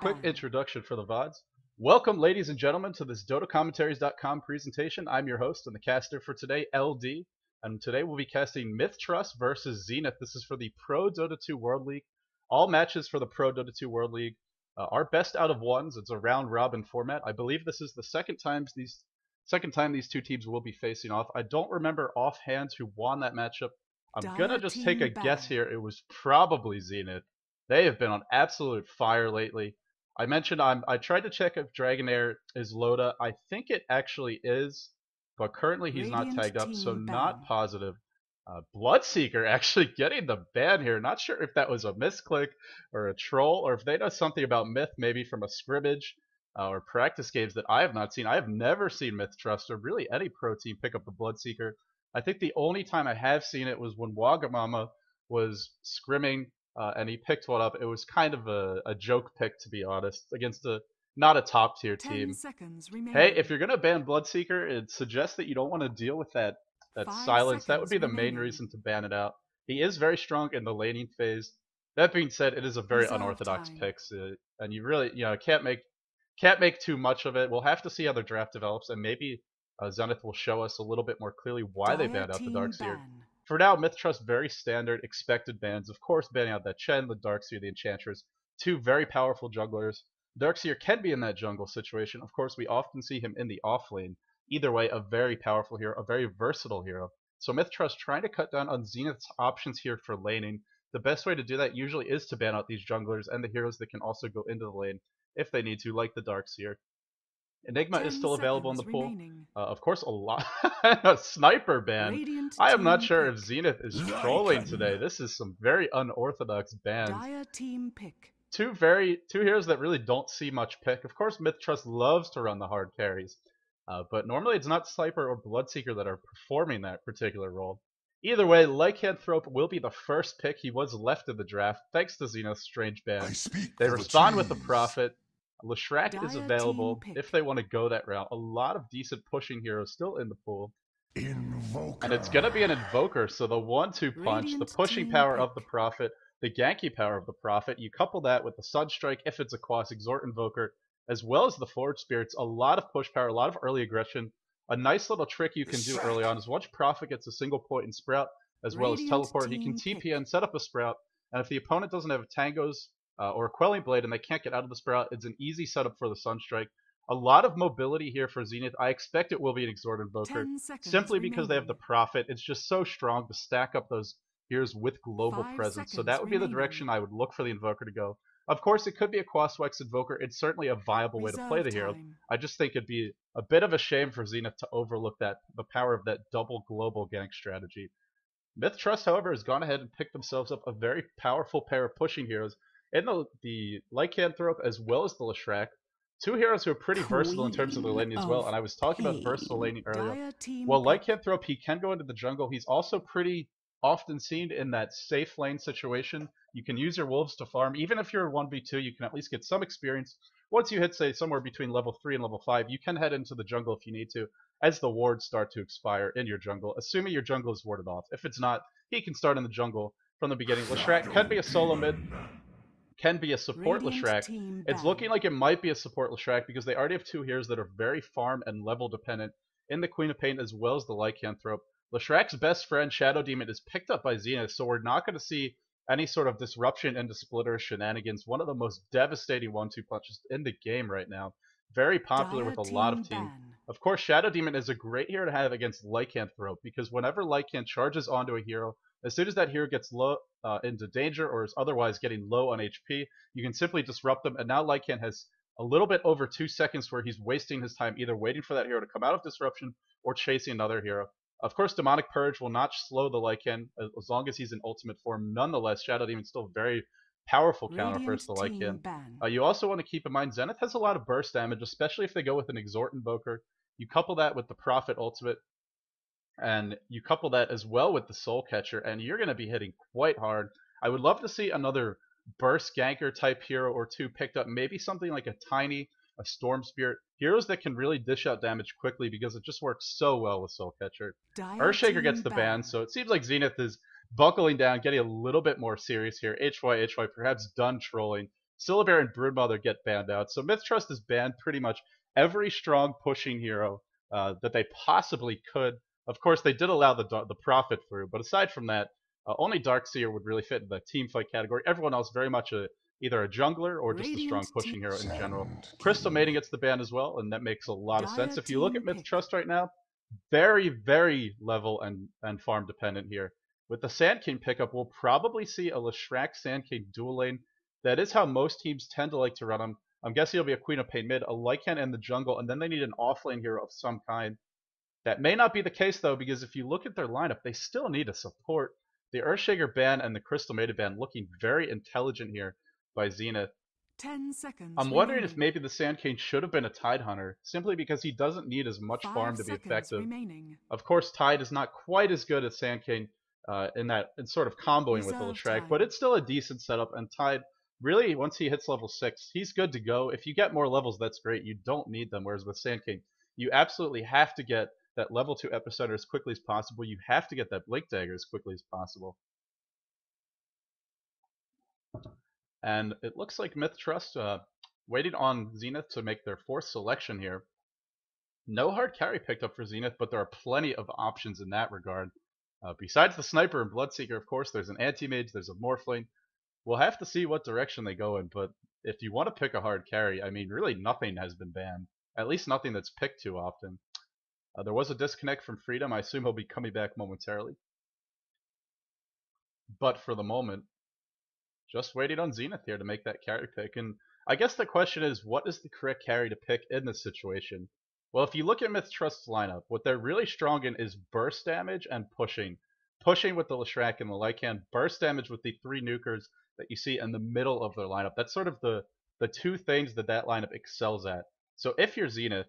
quick introduction for the VODs. Welcome, ladies and gentlemen, to this dotacommentaries.com presentation. I'm your host and the caster for today, LD, and today we'll be casting mithtrust versus Zenith. This is for the Prodota 2 World League. All matches for the Prodota 2 World League are best out of ones. It's a round-robin format. I believe this is the second time these two teams will be facing off. I don't remember offhand who won that matchup. I'm gonna just take a guess here. It was probably Zenith. They have been on absolute fire lately. I mentioned I tried to check if Dragonair is Loda. I think it actually is, but currently he's not tagged up, so not positive. Bloodseeker actually getting the ban here. Not sure if that was a misclick or a troll, or if they know something about Myth, maybe from a scrimmage or practice games that I have not seen. I have never seen mithtrust or really any pro team pick up the Bloodseeker. I think the only time I have seen it was when Wagamama was scrimming and he picked one up. It was kind of a joke pick, to be honest, against not a top tier team. Hey, if you're gonna ban Bloodseeker, it suggests that you don't want to deal with that silence. That would be the main reason to ban it out. He is very strong in the laning phase. That being said, it is a very unorthodox pick, and you really can't make too much of it. We'll have to see how the draft develops, and maybe Zenith will show us a little bit more clearly why they banned out the Darkseer. For now, mithtrust, very standard, expected bans. Of course, banning out that Chen, the Darkseer, the Enchantress, two very powerful junglers. Darkseer can be in that jungle situation. Of course, we often see him in the off lane. Either way, a very powerful hero, a very versatile hero. So mithtrust trying to cut down on Zenith's options here for laning. The best way to do that usually is to ban out these junglers and the heroes that can also go into the lane if they need to, like the Darkseer. Enigma is still available in the pool. Of course, a sniper ban. I am not sure if Zenith is trolling today. This is some very unorthodox bans. Two heroes that really don't see much pick. Of course, mithtrust loves to run the hard carries, but normally it's not Sniper or Bloodseeker that are performing that particular role. Either way, Lycanthrope will be the first pick. He was left in the draft thanks to Zenith's strange ban. They respond with the Prophet. Leshrac is available if they want to go that route. A lot of decent pushing heroes still in the pool. And it's going to be an Invoker, so the 1-2 punch, the pushing power of the Prophet, the ganky power of the Prophet, you couple that with the Sunstrike if it's a Quas Exhort Invoker, as well as the Forge Spirits, a lot of push power, a lot of early aggression. A nice little trick you can do early on is once Prophet gets a single point in Sprout, as well as Teleport, he can TP and set up a Sprout, and if the opponent doesn't have Tangos, or a Quelling Blade and they can't get out of the Sprout, it's an easy setup for the Sunstrike. A lot of mobility here for Zenith. I expect it will be an Exhort Invoker, simply because they have the Prophet. It's just so strong to stack up those heroes with global presence. So that would be the direction I would look for the Invoker to go. Of course, it could be a Quaswex Invoker. It's certainly a viable way to play the hero. I just think it'd be a bit of a shame for Zenith to overlook the power of that double global gank strategy. mithtrust, however, has gone ahead and picked themselves up a very powerful pair of pushing heroes in the Lycanthrope as well as the leshrac. Two heroes who are pretty versatile in terms of their laning as well, and I was talking about versatile laning earlier. While Lycanthrope, he can go into the jungle, he's also pretty often seen in that safe lane situation. You can use your wolves to farm. Even if you're a 1v2, you can at least get some experience. Once you hit, say, somewhere between level 3 and level 5, you can head into the jungle if you need to, as the wards start to expire in your jungle, assuming your jungle is warded off. If it's not, he can start in the jungle from the beginning. Leshrac can be a solo mid, can be a support leshrac. It's looking like it might be a support leshrac because they already have two heroes that are very farm and level dependent in the Queen of Pain as well as the Lycanthrope. Leshrac's best friend, Shadow Demon, is picked up by Zenith, so we're not going to see any sort of disruption into splitter shenanigans. One of the most devastating 1-2 punches in the game right now. Very popular with a lot of teams. Of course, Shadow Demon is a great hero to have against Lycanthrope because whenever Lycan charges onto a hero, as soon as that hero gets low into danger or is otherwise getting low on HP, you can simply disrupt them. And now Lycan has a little bit over 2 seconds where he's wasting his time either waiting for that hero to come out of disruption or chasing another hero. Of course, Demonic Purge will not slow the Lycan as long as he's in ultimate form. Nonetheless, Shadow Demon's still a very powerful counter versus the Lycan. You also want to keep in mind Zenith has a lot of burst damage, especially if they go with an Exhort Invoker. You couple that with the Prophet ultimate, and you couple that as well with the Soul Catcher, and you're going to be hitting quite hard. I would love to see another burst ganker type hero or two picked up, maybe something like a Tiny, a Storm Spirit, heroes that can really dish out damage quickly because it just works so well with Soul Catcher. Earthshaker gets the ban, so it seems like Zenith is buckling down, getting a little bit more serious here. HY, perhaps done trolling. Syllabear and Broodmother get banned out. So Mithtrust is banned pretty much every strong pushing hero that they possibly could. Of course, they did allow the Prophet through, but aside from that, only Darkseer would really fit in the team fight category. Everyone else very much either a jungler or just a strong pushing hero in general. Crystal Maiden gets the ban as well, and that makes a lot of sense. If you look at Mithtrust right now, very, very level and farm dependent here. With the Sand King pickup, we'll probably see a leshrac Sand King dual lane. That is how most teams tend to like to run them. I'm guessing it'll be a Queen of Pain mid, a lycan in the jungle, and then they need an offlane hero of some kind. That may not be the case though, because if you look at their lineup, they still need a support. The Earthshaker ban and the Crystal Maiden ban looking very intelligent here by Zenith. 10 seconds. I'm wondering if maybe the Sand King should have been a Tide Hunter, simply because he doesn't need as much farm to be effective. Of course, Tide is not quite as good as Sand King in sort of comboing with the leshrac, but it's still a decent setup, and Tide, really, once he hits level 6, he's good to go. If you get more levels, that's great. You don't need them, whereas with Sand King, you absolutely have to get that level 2 Epicenter as quickly as possible. You have to get that Blink Dagger as quickly as possible. And it looks like Mithtrust waiting on Zenith to make their 4th selection here. No hard carry picked up for Zenith, but there are plenty of options in that regard. Besides the Sniper and Bloodseeker, of course, there's an Anti-Mage, there's a Morphling. We'll have to see what direction they go in, but if you want to pick a hard carry, I mean, really nothing has been banned. At least nothing that's picked too often. There was a disconnect from Freedom. I assume he'll be coming back momentarily. But for the moment, just waiting on Zenith here to make that carry pick. And I guess the question is, what is the correct carry to pick in this situation? Well, if you look at Mithtrust's lineup, what they're really strong in is burst damage and pushing. Pushing with the leshrac and the lycan, burst damage with the 3 nukers that you see in the middle of their lineup. That's sort of the 2 things that lineup excels at. So if you're Zenith,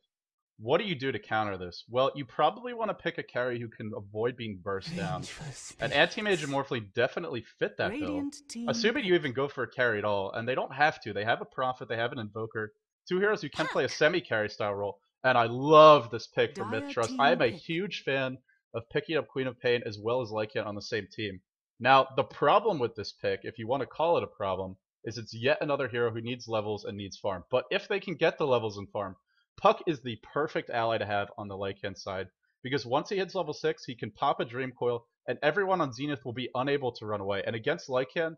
what do you do to counter this? Well, you probably want to pick a carry who can avoid being burst down. An Anti-Mage and Morphling definitely fit that bill. Assuming you even go for a carry at all, and they don't have to. They have a Prophet, they have an Invoker. 2 heroes who can play a semi-carry style role. And I love this pick from Mithtrust. I am a huge fan of picking up Queen of Pain as well as Lycan on the same team. Now, the problem with this pick, if you want to call it a problem, is it's yet another hero who needs levels and needs farm. But if they can get the levels and farm, Puck is the perfect ally to have on the Lycan side, because once he hits level 6, he can pop a Dream Coil, and everyone on Zenith will be unable to run away. And against Lycan,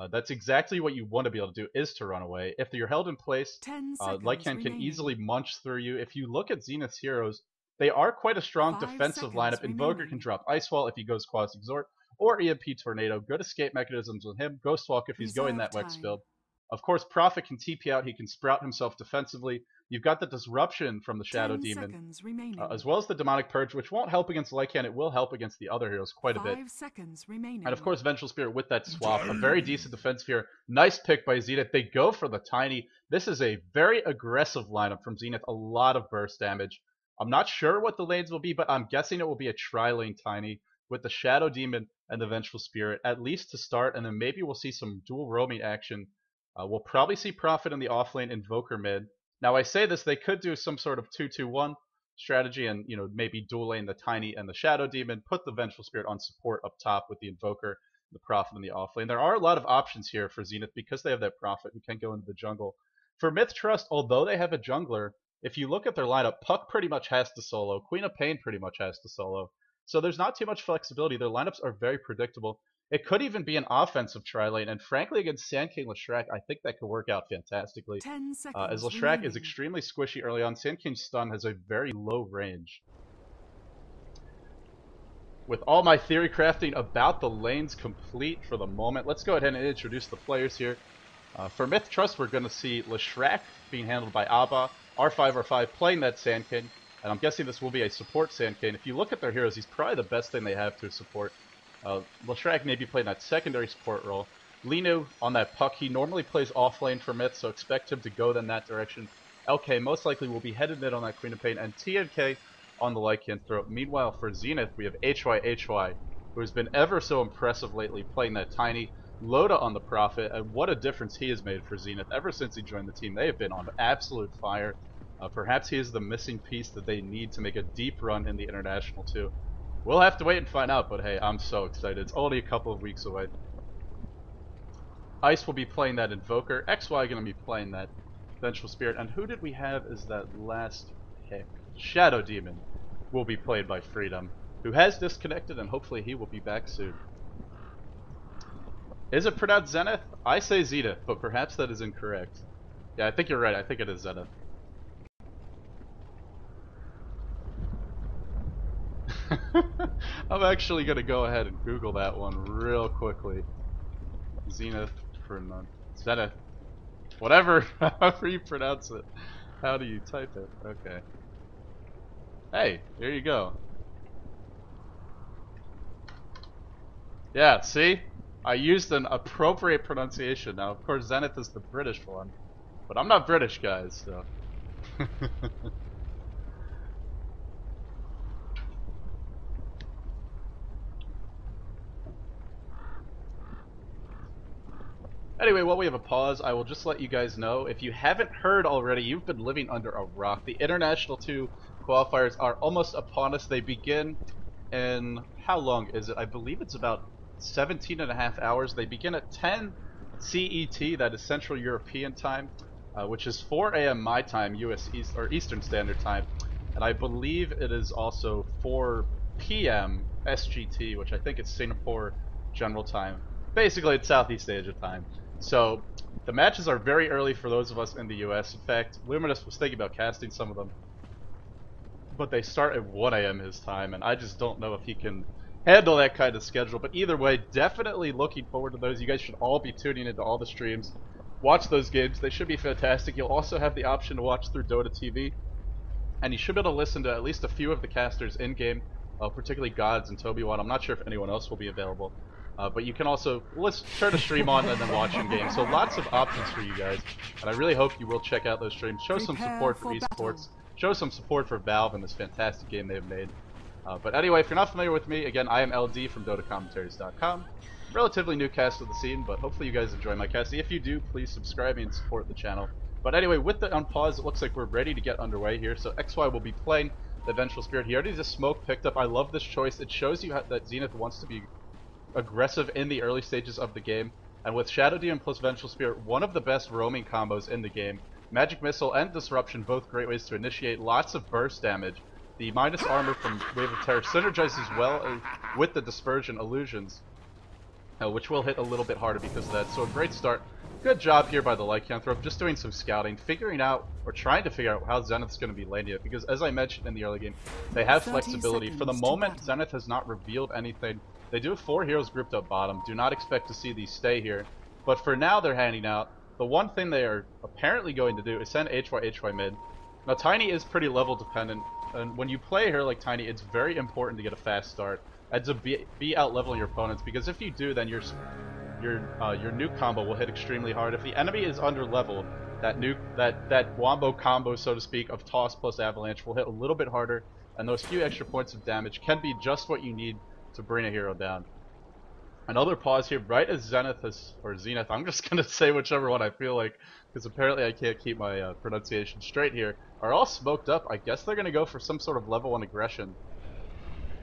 that's exactly what you want to be able to do, is to run away. If you're held in place, Lycan can easily munch through you. If you look at Zenith's heroes, they are quite a strong defensive lineup. Invoker can drop Ice Wall if he goes Quasi Exort, or EMP Tornado. Good escape mechanisms with him. Ghost Walk if he's going that Wex build. Of course, Prophet can TP out. He can sprout himself defensively. You've got the disruption from the Shadow Demon, as well as the Demonic Purge, which won't help against Lycan. It will help against the other heroes quite a bit. And of course, Vengeful Spirit with that swap. A very decent defense here. Nice pick by Zenith. They go for the Tiny. This is a very aggressive lineup from Zenith. A lot of burst damage. I'm not sure what the lanes will be, but I'm guessing it will be a tri-lane Tiny with the Shadow Demon and the Vengeful Spirit, at least to start, and then maybe we'll see some dual roaming action. We'll probably see Prophet in the offlane, Invoker mid. Now, I say this, they could do some sort of 2-2-1 strategy and, maybe dual lane the Tiny and the Shadow Demon, put the Vengeful Spirit on support up top with the Invoker, the Prophet in the offlane. There are a lot of options here for Zenith because they have that Prophet who can go into the jungle. For Mithtrust, although they have a jungler, if you look at their lineup, Puck pretty much has to solo, Queen of Pain pretty much has to solo. So there's not too much flexibility. Their lineups are very predictable. It could even be an offensive tri-lane, and frankly, against Sand King leshrac, I think that could work out fantastically. As leshrac is extremely squishy early on, Sand King's stun has a very low range. With all my theory crafting about the lanes complete for the moment, let's go ahead and introduce the players here. For Mithtrust, we're going to see leshrac being handled by Abba, R5 playing that Sand King, and I'm guessing this will be a support Sand King. If you look at their heroes, he's probably the best thing they have to support. leshrac may be playing that secondary support role. Linu on that Puck, he normally plays off lane for Myth, so expect him to go in that direction. LK most likely will be headed mid on that Queen of Pain, and TNK on the Lycan throw. Meanwhile, for Zenith, we have hyhy, who has been ever so impressive lately, playing that Tiny. Loda on the Prophet, and what a difference he has made for Zenith. Ever since he joined the team, they have been on absolute fire. Perhaps he is the missing piece that they need to make a deep run in the International too. We'll have to wait and find out, but hey, I'm so excited. It's only a couple of weeks away. Ice will be playing that Invoker. XY going to be playing that Vengeful Spirit. And who did we have as that last pick? Shadow Demon will be played by Freedom, who has disconnected, and hopefully he will be back soon. Is it pronounced Zenith? I say Zenith, but perhaps that is incorrect. Yeah, I think you're right. I think it is Zenith. I'm actually going to go ahead and Google that one real quickly. Zenith for none. Zenith. Whatever, however you pronounce it. How do you type it? Okay. Hey, there you go. Yeah, see? I used an appropriate pronunciation. Now, of course, Zenith is the British one. But I'm not British, guys, so... Anyway, while we have a pause, I will just let you guys know, if you haven't heard already, you've been living under a rock. The International 2 qualifiers are almost upon us. They begin in, how long is it? I believe it's about 17.5 hours. They begin at 10 CET, that is Central European Time, which is 4 a.m. my time, US East, or Eastern Standard Time. And I believe it is also 4 p.m. SGT, which I think is Singapore General Time. Basically, it's Southeast Asia time. So, the matches are very early for those of us in the US. In fact, Luminous was thinking about casting some of them. But they start at 1 a.m. his time, and I just don't know if he can handle that kind of schedule. But either way, definitely looking forward to those. You guys should all be tuning into all the streams. Watch those games. They should be fantastic. You'll also have the option to watch through Dota TV. And you should be able to listen to at least a few of the casters in-game, particularly Gods and Toby1. I'm not sure if anyone else will be available. But you can also turn the stream on and then watch in game. So lots of options for you guys, and I really hope you will check out those streams. Show some support for esports. Show some support for Valve and this fantastic game they've made. But anyway, if you're not familiar with me, again, I am LD from dotacommentaries.com. Relatively new cast to the scene, but hopefully you guys enjoy my casting. If you do, please subscribe me and support the channel. But anyway, with the unpause, it looks like we're ready to get underway here. So XY will be playing the Vengeful Spirit. He already has a smoke picked up. I love this choice. It shows you that Zenith wants to be aggressive in the early stages of the game, and with Shadow Demon plus Vengeful Spirit, one of the best roaming combos in the game. Magic Missile and Disruption, both great ways to initiate lots of burst damage. The minus armor from Wave of Terror synergizes well with the Dispersion Illusions, which will hit a little bit harder because of that. So a great start. Good job here by the Lycanthrope, just doing some scouting, figuring out, or trying to figure out how Zenith's going to be landing it, because as I mentioned in the early game, they have flexibility. For the moment, Zenith has not revealed anything. They do have 4 heroes grouped up bottom. Do not expect to see these stay here. But for now, they're handing out. The one thing they are apparently going to do is send HY mid. Now, Tiny is pretty level dependent, and when you play her like Tiny, it's very important to get a fast start and to be out leveling your opponents, because if you do, then your nuke combo will hit extremely hard. If the enemy is under leveled, that wombo combo, so to speak, of Toss plus Avalanche will hit a little bit harder, and those few extra points of damage can be just what you need to bring a hero down. Another pause here, right as Zenith is, or Zenith, I'm just going to say whichever one I feel like, because apparently I can't keep my pronunciation straight here, are all smoked up. I guess they're going to go for some sort of level 1 aggression.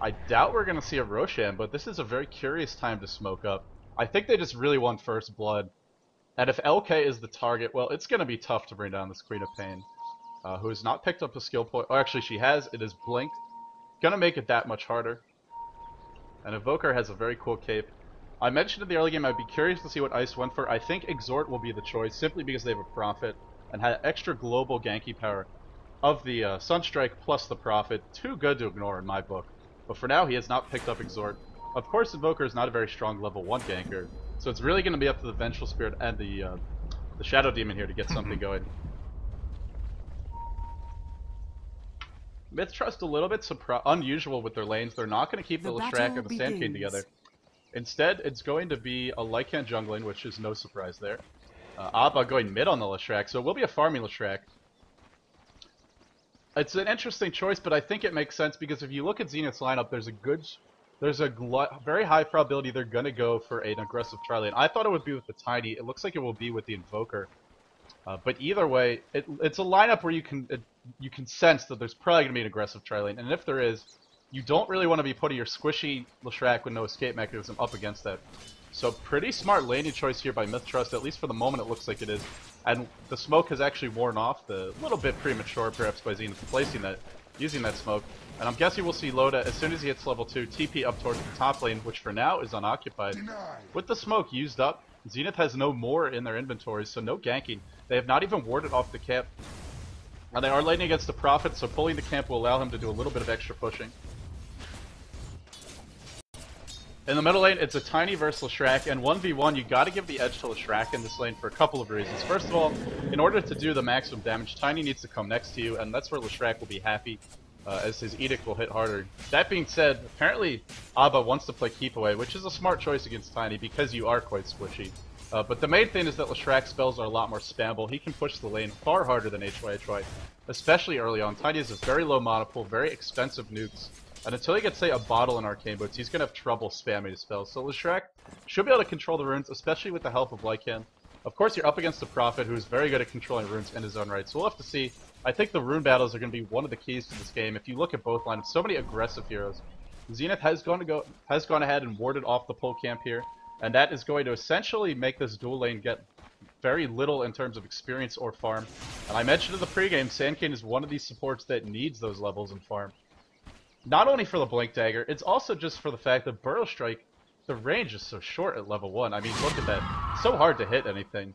I doubt we're going to see a Roshan, but this is a very curious time to smoke up. I think they just really want first blood. And if LK is the target, well, it's going to be tough to bring down this Queen of Pain, who has not picked up a skill point. Oh, actually, she has. It is blinked. Going to make it that much harder. And Evoker has a very cool cape. I mentioned in the early game I'd be curious to see what Ice went for. I think Exhort will be the choice, simply because they have a Prophet and had extra global ganky power of the Sunstrike plus the Prophet. Too good to ignore in my book. But for now, he has not picked up Exhort. Of course, Invoker is not a very strong level 1 ganker, so it's really going to be up to the Vengeful Spirit and the Shadow Demon here to get something going. Mithtrust a little bit unusual with their lanes. They're not going to keep the leshrac and the Sand King together. Instead, it's going to be a lycan jungling, which is no surprise there. Abba going mid on the leshrac, so it will be a farming leshrac. It's an interesting choice, but I think it makes sense because if you look at Zenith's lineup, there's a very high probability they're going to go for an aggressive tri-lane. I thought it would be with the Tiny. It looks like it will be with the Invoker. But either way, it's a lineup where you can sense that there's probably going to be an aggressive tri-lane, and if there is, you don't really want to be putting your squishy leshrac with no escape mechanism up against that. So pretty smart laning choice here by mithtrust, at least for the moment it looks like it is. And the smoke has actually worn off, the little bit premature perhaps by Zenith placing that, using that smoke. And I'm guessing we'll see Loda, as soon as he hits level 2, TP up towards the top lane, which for now is unoccupied. With the smoke used up, Zenith has no more in their inventories, so no ganking. They have not even warded off the camp. And they are laning against the Prophet, so pulling the camp will allow him to do a little bit of extra pushing. In the middle lane, it's a Tiny versus leshrac, and 1v1, you gotta give the edge to leshrac in this lane for a couple of reasons. First of all, in order to do the maximum damage, Tiny needs to come next to you, and that's where leshrac will be happy, as his edict will hit harder. That being said, apparently Abba wants to play keep away, which is a smart choice against Tiny because you are quite squishy. But the main thing is that leshrac's spells are a lot more spammable. He can push the lane far harder than hyhy, especially early on. Tiny has a very low mana pool, very expensive nukes. And until he gets, say, a bottle in Arcane Boots, he's going to have trouble spamming his spells. So leshrac should be able to control the runes, especially with the help of lycan. Of course, you're up against the Prophet, who is very good at controlling runes in his own right. So we'll have to see. I think the rune battles are going to be one of the keys to this game. If you look at both lineups, so many aggressive heroes. Zenith has gone ahead and warded off the pull camp here, and that is going to essentially make this dual lane get very little in terms of experience or farm. And I mentioned in the pregame, Sandcane is one of these supports that needs those levels in farm. Not only for the Blink Dagger, it's also just for the fact that Burrow Strike, the range is so short at level 1. I mean, look at that. It's so hard to hit anything.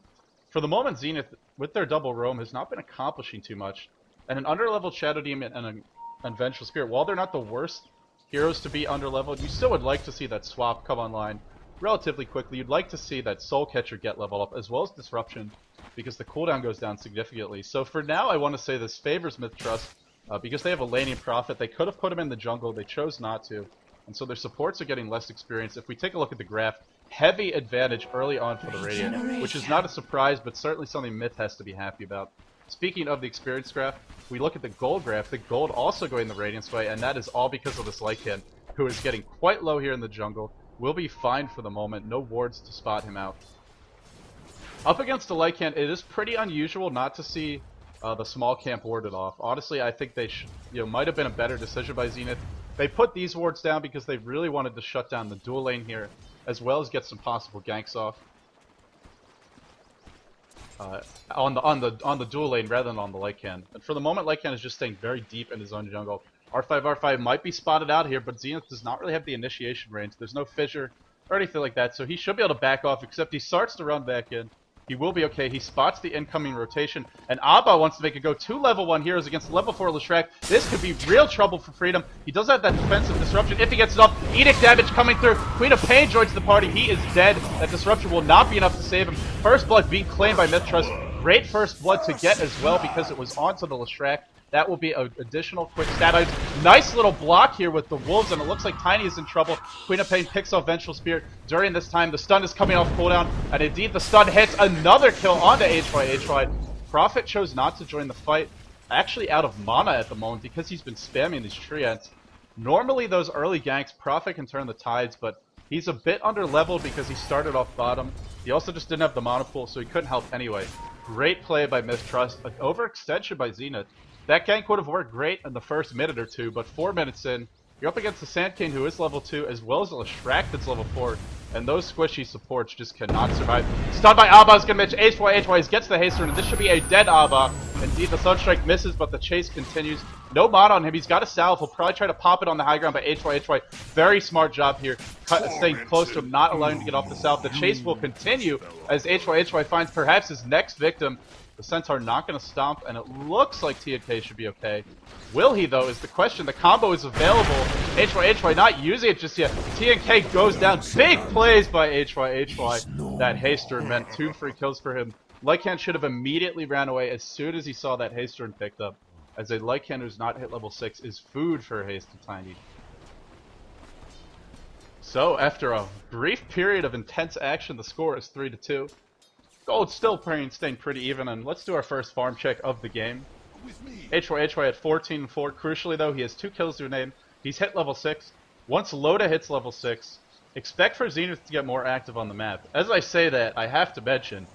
For the moment, Zenith, with their double roam, has not been accomplishing too much. And an underleveled Shadow Demon and Vengeful Spirit, while they're not the worst heroes to be underleveled, you still would like to see that swap come online relatively quickly. You'd like to see that Soul Catcher get leveled up, as well as Disruption, because the cooldown goes down significantly. So for now, I want to say this favors mithtrust, because they have a laning Prophet. They could have put him in the jungle, they chose not to. And so their supports are getting less experience. If we take a look at the graph, heavy advantage early on for the Radiant, which is not a surprise, but certainly something Myth has to be happy about. Speaking of the experience graph, we look at the gold graph, the gold also going the Radiant's way, and that is all because of this lycan, who is getting quite low here in the jungle. Will be fine for the moment, no wards to spot him out. Up against the lycan, it is pretty unusual not to see the small camp warded off. Honestly, I think they might have been a better decision by Zenith. They put these wards down because they really wanted to shut down the dual lane here, as well as get some possible ganks off on the dual lane rather than on the lycan. And for the moment, lycan is just staying very deep in his own jungle. R5 might be spotted out here, but Zenith does not really have the initiation range. There's no fissure or anything like that, so he should be able to back off, except he starts to run back in. He will be okay. He spots the incoming rotation, and Abba wants to make it go. 2 level 1 heroes against level 4 leshrac. This could be real trouble for Freedom. He does have that defensive disruption if he gets it off. Edict damage coming through. Queen of Pain joins the party. He is dead. That disruption will not be enough to save him. First blood being claimed by mithtrust. Great first blood to get as well because it was onto the leshrac. That will be an additional quick stat item. Nice little block here with the wolves, and it looks like Tiny is in trouble. Queen of Pain picks off Vengeful Spirit. During this time, the stun is coming off cooldown, and indeed the stun hits. Another kill onto hyhy. Prophet chose not to join the fight, actually out of mana at the moment because he's been spamming these treants. Normally those early ganks, Prophet can turn the tides, but he's a bit under-leveled because he started off bottom. He also just didn't have the mana pool, so he couldn't help anyway. Great play by mithtrust. An overextension by Zenith. That gank would have worked great in the first minute or two, but 4 minutes in, you're up against the Sandcane, who is level 2, as well as a leshrac that's level 4, and those squishy supports just cannot survive. Stunned by Abba is going to match hyhy gets the haste rune, and this should be a dead Abba. Indeed, the Sunstrike misses, but the chase continues. No mana on him, he's got a salve, he'll probably try to pop it on the high ground, but hyhy, very smart job here, staying close to him, not allowing him to get off the salve. The chase will continue as hyhy finds perhaps his next victim. The Centaur not going to stomp, and it looks like TNK should be okay. Will he, though, is the question. The combo is available. hyhy not using it just yet. TNK goes down. Big plays by hyhy. That haste rune meant 2 free kills for him. Lycan should have immediately ran away as soon as he saw that haste rune picked up, as a Lycan who's not hit level 6 is food for Hasted Tiny. So, after a brief period of intense action, the score is 3-2. Gold still staying pretty even, and let's do our first farm check of the game. hyhy at 14-4. Crucially, though, he has 2 kills to his name. He's hit level 6. Once Loda hits level 6, expect for Zenith to get more active on the map. As I say that, I have to mention,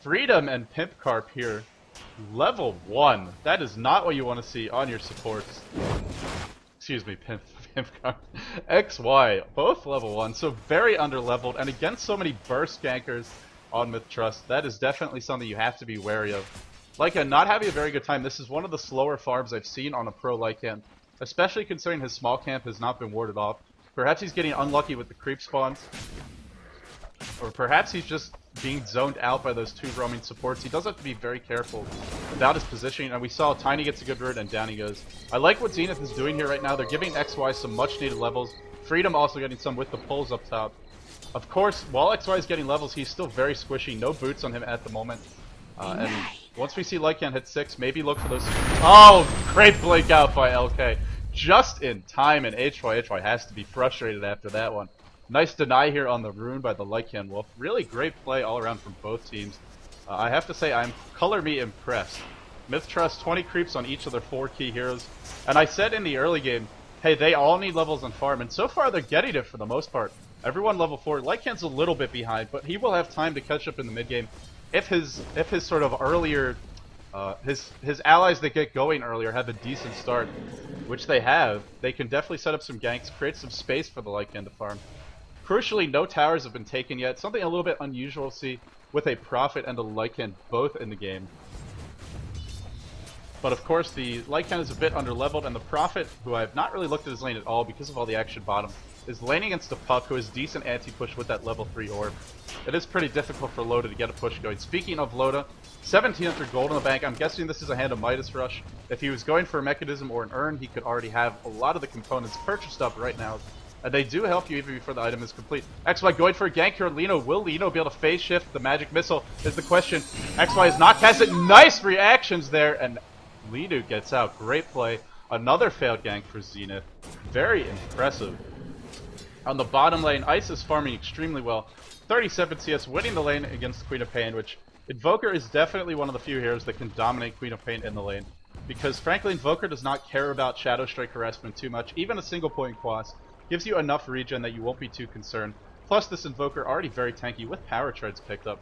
Freedom and Pimp Carp here, level 1. That is not what you want to see on your supports. excuse me, Pimp XY, both level 1, so very underleveled, and against so many burst gankers on mithtrust, that is definitely something you have to be wary of. Lycan not having a very good time. This is one of the slower farms I've seen on a pro Lycan, especially considering his small camp has not been warded off. Perhaps he's getting unlucky with the creep spawns, or perhaps he's just being zoned out by those 2 roaming supports. He does have to be very careful about his positioning, and we saw Tiny gets a good root and down he goes. I like what Zenith is doing here right now. They're giving XY some much needed levels. Freedom also getting some with the pulls up top. Of course, while XY is getting levels, he's still very squishy. No boots on him at the moment. And once we see Lycan hit 6, maybe look for those... Oh, great blink out by LK. Just in time, and HY has to be frustrated after that one. Nice deny here on the rune by the Lycan Wolf. Really great play all around from both teams. I have to say, I'm color me impressed. mithtrust 20 creeps on each of their 4 key heroes. And I said in the early game, hey, they all need levels on farm, and so far they're getting it for the most part. Everyone level 4. Lycan's a little bit behind, but he will have time to catch up in the mid game if his sort of earlier his allies that get going earlier have a decent start, which they have. They can definitely set up some ganks, create some space for the Lycan to farm. Crucially, no towers have been taken yet, something a little bit unusual to see with a Prophet and a Lycan both in the game. But of course, the Lycan is a bit underleveled, and the Prophet, who I have not really looked at his lane at all because of all the action bottom, is laning against a Puck who has decent anti-push with that level 3 orb. It is pretty difficult for Loda to get a push going. Speaking of Loda, 1700 gold in the bank. I'm guessing this is a hand of Midas Rush. If he was going for a mechanism or an urn, he could already have a lot of the components purchased up right now. And they do help you even before the item is complete. XY going for a gank here. Lino, will Lino be able to phase shift the magic missile is the question. XY is not casted. Nice reactions there, and Lino gets out. Great play. Another failed gank for Zenith. Very impressive. On the bottom lane, Ice is farming extremely well. 37 CS, winning the lane against Queen of Pain, which Invoker is definitely one of the few heroes that can dominate Queen of Pain in the lane. Because frankly, Invoker does not care about Shadow Strike harassment too much. Even a single point quas gives you enough regen that you won't be too concerned. Plus, this Invoker already very tanky with power treads picked up.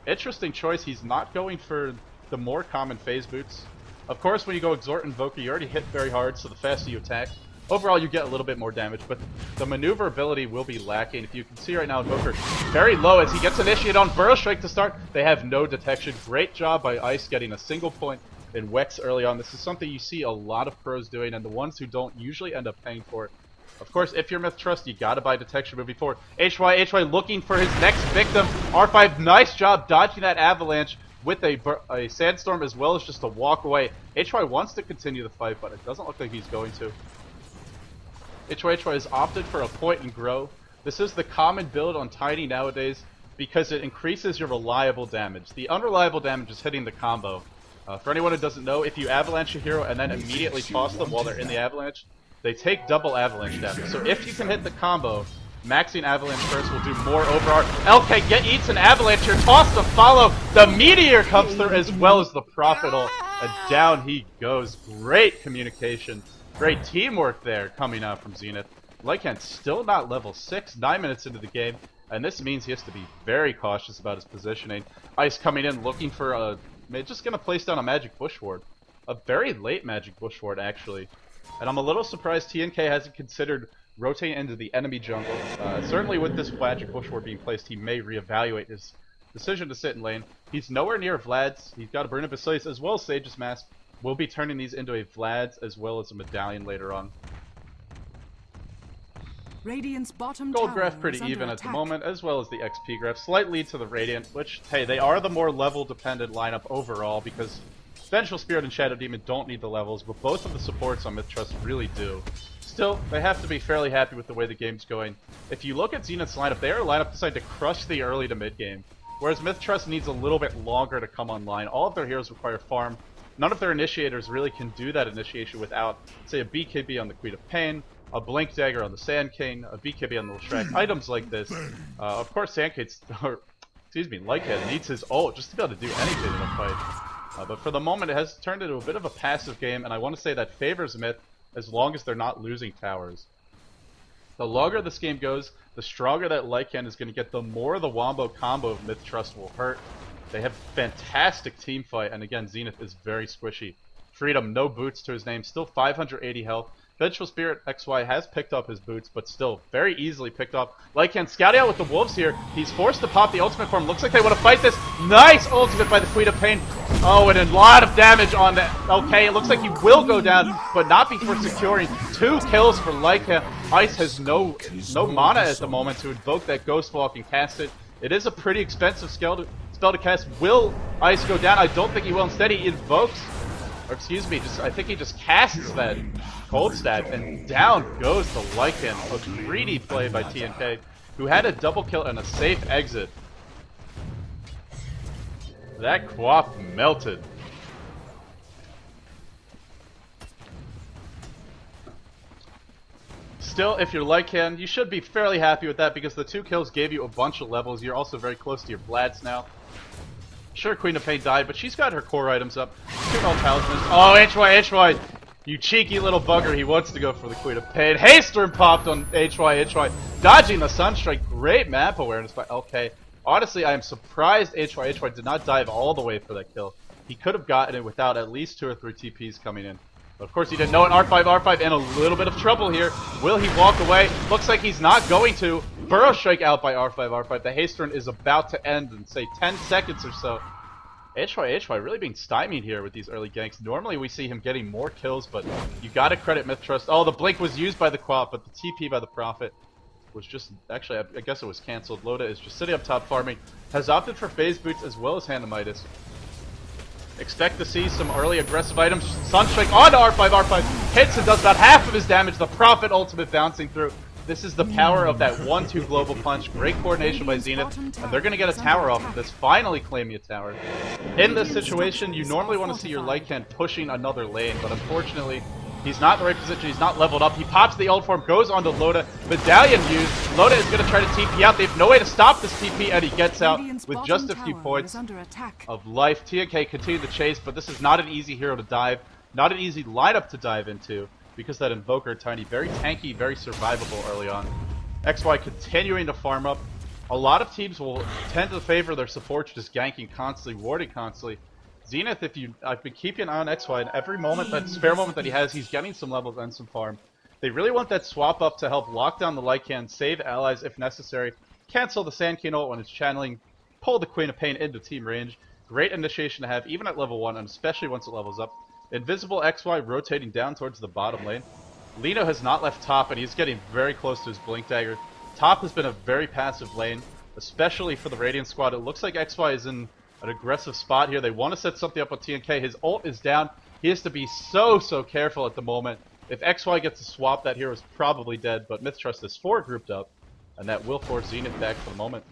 Interesting choice, he's not going for the more common phase boots. Of course, when you go Exhort Invoker, you already hit very hard, so the faster you attack, overall you get a little bit more damage, but the maneuverability will be lacking. If you can see right now, Invoker very low as he gets initiated on Burrow Strike to start. They have no detection. Great job by Ice getting a single point in Wex early on. This is something you see a lot of pros doing, and the ones who don't usually end up paying for it. Of course, if you're mithtrust, you gotta buy detection moving forward. HY looking for his next victim. R5, nice job dodging that avalanche with a sandstorm as well as just a walk away. HY wants to continue the fight, but it doesn't look like he's going to. HY has opted for a point and grow. This is the common build on Tiny nowadays because it increases your reliable damage. The unreliable damage is hitting the combo. For anyone who doesn't know, if you avalanche a hero and then immediately toss them while they're in the avalanche, they take double avalanche damage. So if you can hit the combo, maxing avalanche first will do more overall. LK eats an avalanche here, toss to follow. The meteor comes through as well as the Prophet ult, and down he goes. Great communication, great teamwork there coming out from Zenith. Lycan still not level 6, 9 minutes into the game, and this means he has to be very cautious about his positioning. Ice coming in looking for a, just gonna place down a magic bush ward. A very late magic bush ward actually. And I'm a little surprised TNK hasn't considered rotating into the enemy jungle. Certainly with this magic bush ward being placed, he may reevaluate his decision to sit in lane. He's nowhere near Vlad's. He's got a Burn of Iceiceice as well as Sage's Mask. We'll be turning these into a Vlad's as well as a Medallion later on. Radiant's bottom Gold graph pretty even at the moment, as well as the XP graph. Slight lead to the Radiant, which, hey, they are the more level-dependent lineup overall, because Vengeful Spirit and Shadow Demon don't need the levels, but both of the supports on mithtrust really do. Still, they have to be fairly happy with the way the game's going. If you look at Zenith's lineup, they are a lineup designed to crush the early to mid game, whereas mithtrust needs a little bit longer to come online. All of their heroes require farm. None of their initiators really can do that initiation without, say, a BKB on the Queen of Pain, a Blink Dagger on the Sand King, a BKB on the leshrac, items like this. Of course, Lycan needs his ult just to be able to do anything in a fight. But for the moment, it has turned into a bit of a passive game, and I want to say that favors Myth as long as they're not losing towers. The longer this game goes, the stronger that Lycan is going to get, the more the wombo combo of mithtrust will hurt. They have fantastic team fight, and again, Zenith is very squishy. Freedom, no boots to his name, still 580 health. Vengeful Spirit XY has picked up his boots, but still very easily picked up. Lycan scouting out with the wolves here. He's forced to pop the ultimate form. Looks like they want to fight this. Nice ultimate by the Queen of Pain. Oh, and a lot of damage on that. Okay, it looks like he will go down, but not before securing 2 kills for Lycan. Ice has no mana at the moment to invoke that Ghost Walk and cast it. It is a pretty expensive spell to cast. Will Ice go down? I don't think he will. Instead, he invokes, or excuse me, I think he just casts that Cold Stab, and down goes the Lycan. A greedy play by TNK, who had a double kill and a safe exit. That Quap melted. Still, if you're Lycan, you should be fairly happy with that because the 2 kills gave you a bunch of levels. You're also very close to your Vlads now. Sure, Queen of Pain died, but she's got her core items up. 2 null talismans. Oh, HY, you cheeky little bugger. He wants to go for the Queen of Pain. Haystorm popped on HY. Dodging the Sunstrike. Great map awareness by LK. Honestly, I am surprised HY did not dive all the way for that kill. He could have gotten it without at least 2 or 3 TPs coming in. But of course he didn't know it. R5 in a little bit of trouble here. Will he walk away? Looks like he's not going to. Burrow Strike out by R5. The Haystorm is about to end in, say, 10 seconds or so. HY really being stymied here with these early ganks. Normally we see him getting more kills, but you gotta credit MITHtrust. Oh, the blink was used by the Quap, but the TP by the Prophet was just, actually, I guess it was cancelled. Loda is just sitting up top farming. Has opted for phase boots as well as Hand of Midas. Expect to see some early aggressive items. Sunstrike onto R5. Hits and does about half of his damage. The Prophet ultimate bouncing through. This is the power of that 1-2 global punch. Great coordination by Zenith. And they're going to get a tower off of this. Finally claiming a tower. In this situation, you normally want to see your Lycan pushing another lane. But unfortunately, he's not in the right position. He's not leveled up. He pops the ult form, goes onto Loda. Medallion used. Loda is going to try to TP out. They have no way to stop this TP, and he gets out with just a few points of life. TNK continue to chase, but this is not an easy hero to dive. Not an easy lineup to dive into, because that Invoker Tiny, very tanky, very survivable early on. XY continuing to farm up. A lot of teams will tend to favor their supports just ganking constantly, warding constantly. Zenith, I've been keeping an eye on XY, and every moment, that spare moment that he has, he's getting some levels and some farm. They really want that swap up to help lock down the Lycan, save allies if necessary, cancel the Sand King ult when it's channeling, pull the Queen of Pain into team range. Great initiation to have, even at level 1, and especially once it levels up. Invisible XY rotating down towards the bottom lane. Lino has not left top, and he's getting very close to his Blink Dagger. Top has been a very passive lane, especially for the Radiant squad. It looks like XY is in an aggressive spot here. They want to set something up with TNK. His ult is down. He has to be so careful at the moment. If XY gets a swap, that hero is probably dead, but MITHtrust is 4 grouped up, and that will force Zenith back for the moment.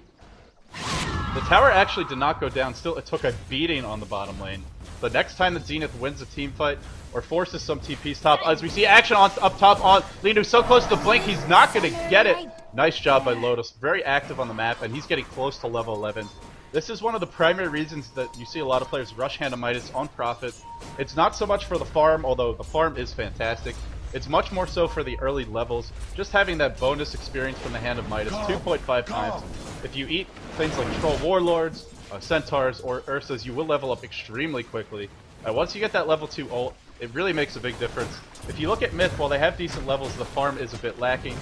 The tower actually did not go down. Still, it took a beating on the bottom lane. The next time that Zenith wins a team fight or forces some TPs top, as we see action up top on Linu, so close to Blink, he's not going to get it. Nice job by Lotus. Very active on the map, and he's getting close to level 11. This is one of the primary reasons that you see a lot of players rush Hand of Midas on Prophet. It's not so much for the farm, although the farm is fantastic. It's much more so for the early levels. Just having that bonus experience from the Hand of Midas 2.5 times. If you eat things like Troll Warlords, Centaurs, or Ursas, you will level up extremely quickly. Once you get that level 2 ult, it really makes a big difference. If you look at Myth, while they have decent levels, the farm is a bit lacking.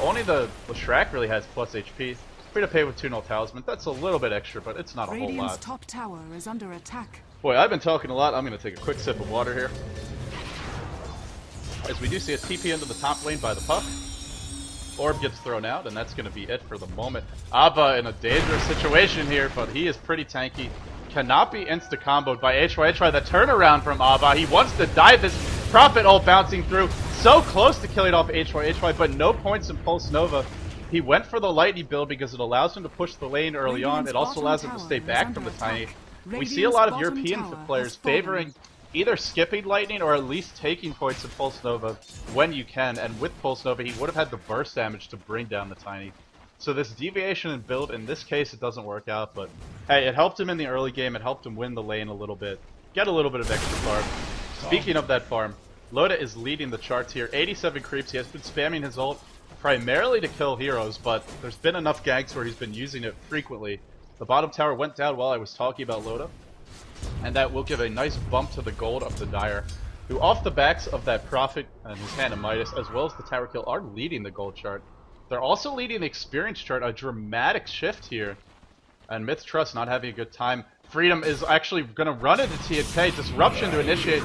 Only the leshrac really has plus HP. Free to pay with 2 null talismans. That's a little bit extra, but it's not a whole lot. Top tower is under attack. Boy, I've been talking a lot. I'm going to take a quick sip of water here. As we do see a TP into the top lane by the Puck. Orb gets thrown out, and that's going to be it for the moment. Abba in a dangerous situation here, but he is pretty tanky. Cannot be insta-comboed by HY. The turnaround from Abba. He wants to dive this Prophet ult bouncing through. So close to killing off HY, but no points in Pulse Nova. He went for the Lightning build because it allows him to push the lane early on. It also allows him to stay back from the Tiny. We see a lot of European players favoring either skipping Lightning or at least taking points in Pulse Nova when you can. And with Pulse Nova, he would have had the burst damage to bring down the Tiny. So this deviation in build, in this case, it doesn't work out. But hey, it helped him in the early game. It helped him win the lane a little bit. Get a little bit of extra farm. Speaking of that farm, Loda is leading the charts here. 87 creeps. He has been spamming his ult primarily to kill heroes, but there's been enough ganks where he's been using it frequently. The bottom tower went down while I was talking about Loda, and that will give a nice bump to the gold of the Dire. who off the backs of that Prophet and his hand of Midas, as well as the tower kill, are leading the gold chart. They're also leading the experience chart, a dramatic shift here. And mithtrust not having a good time. Freedom is actually going to run into TNK. Disruption to initiate.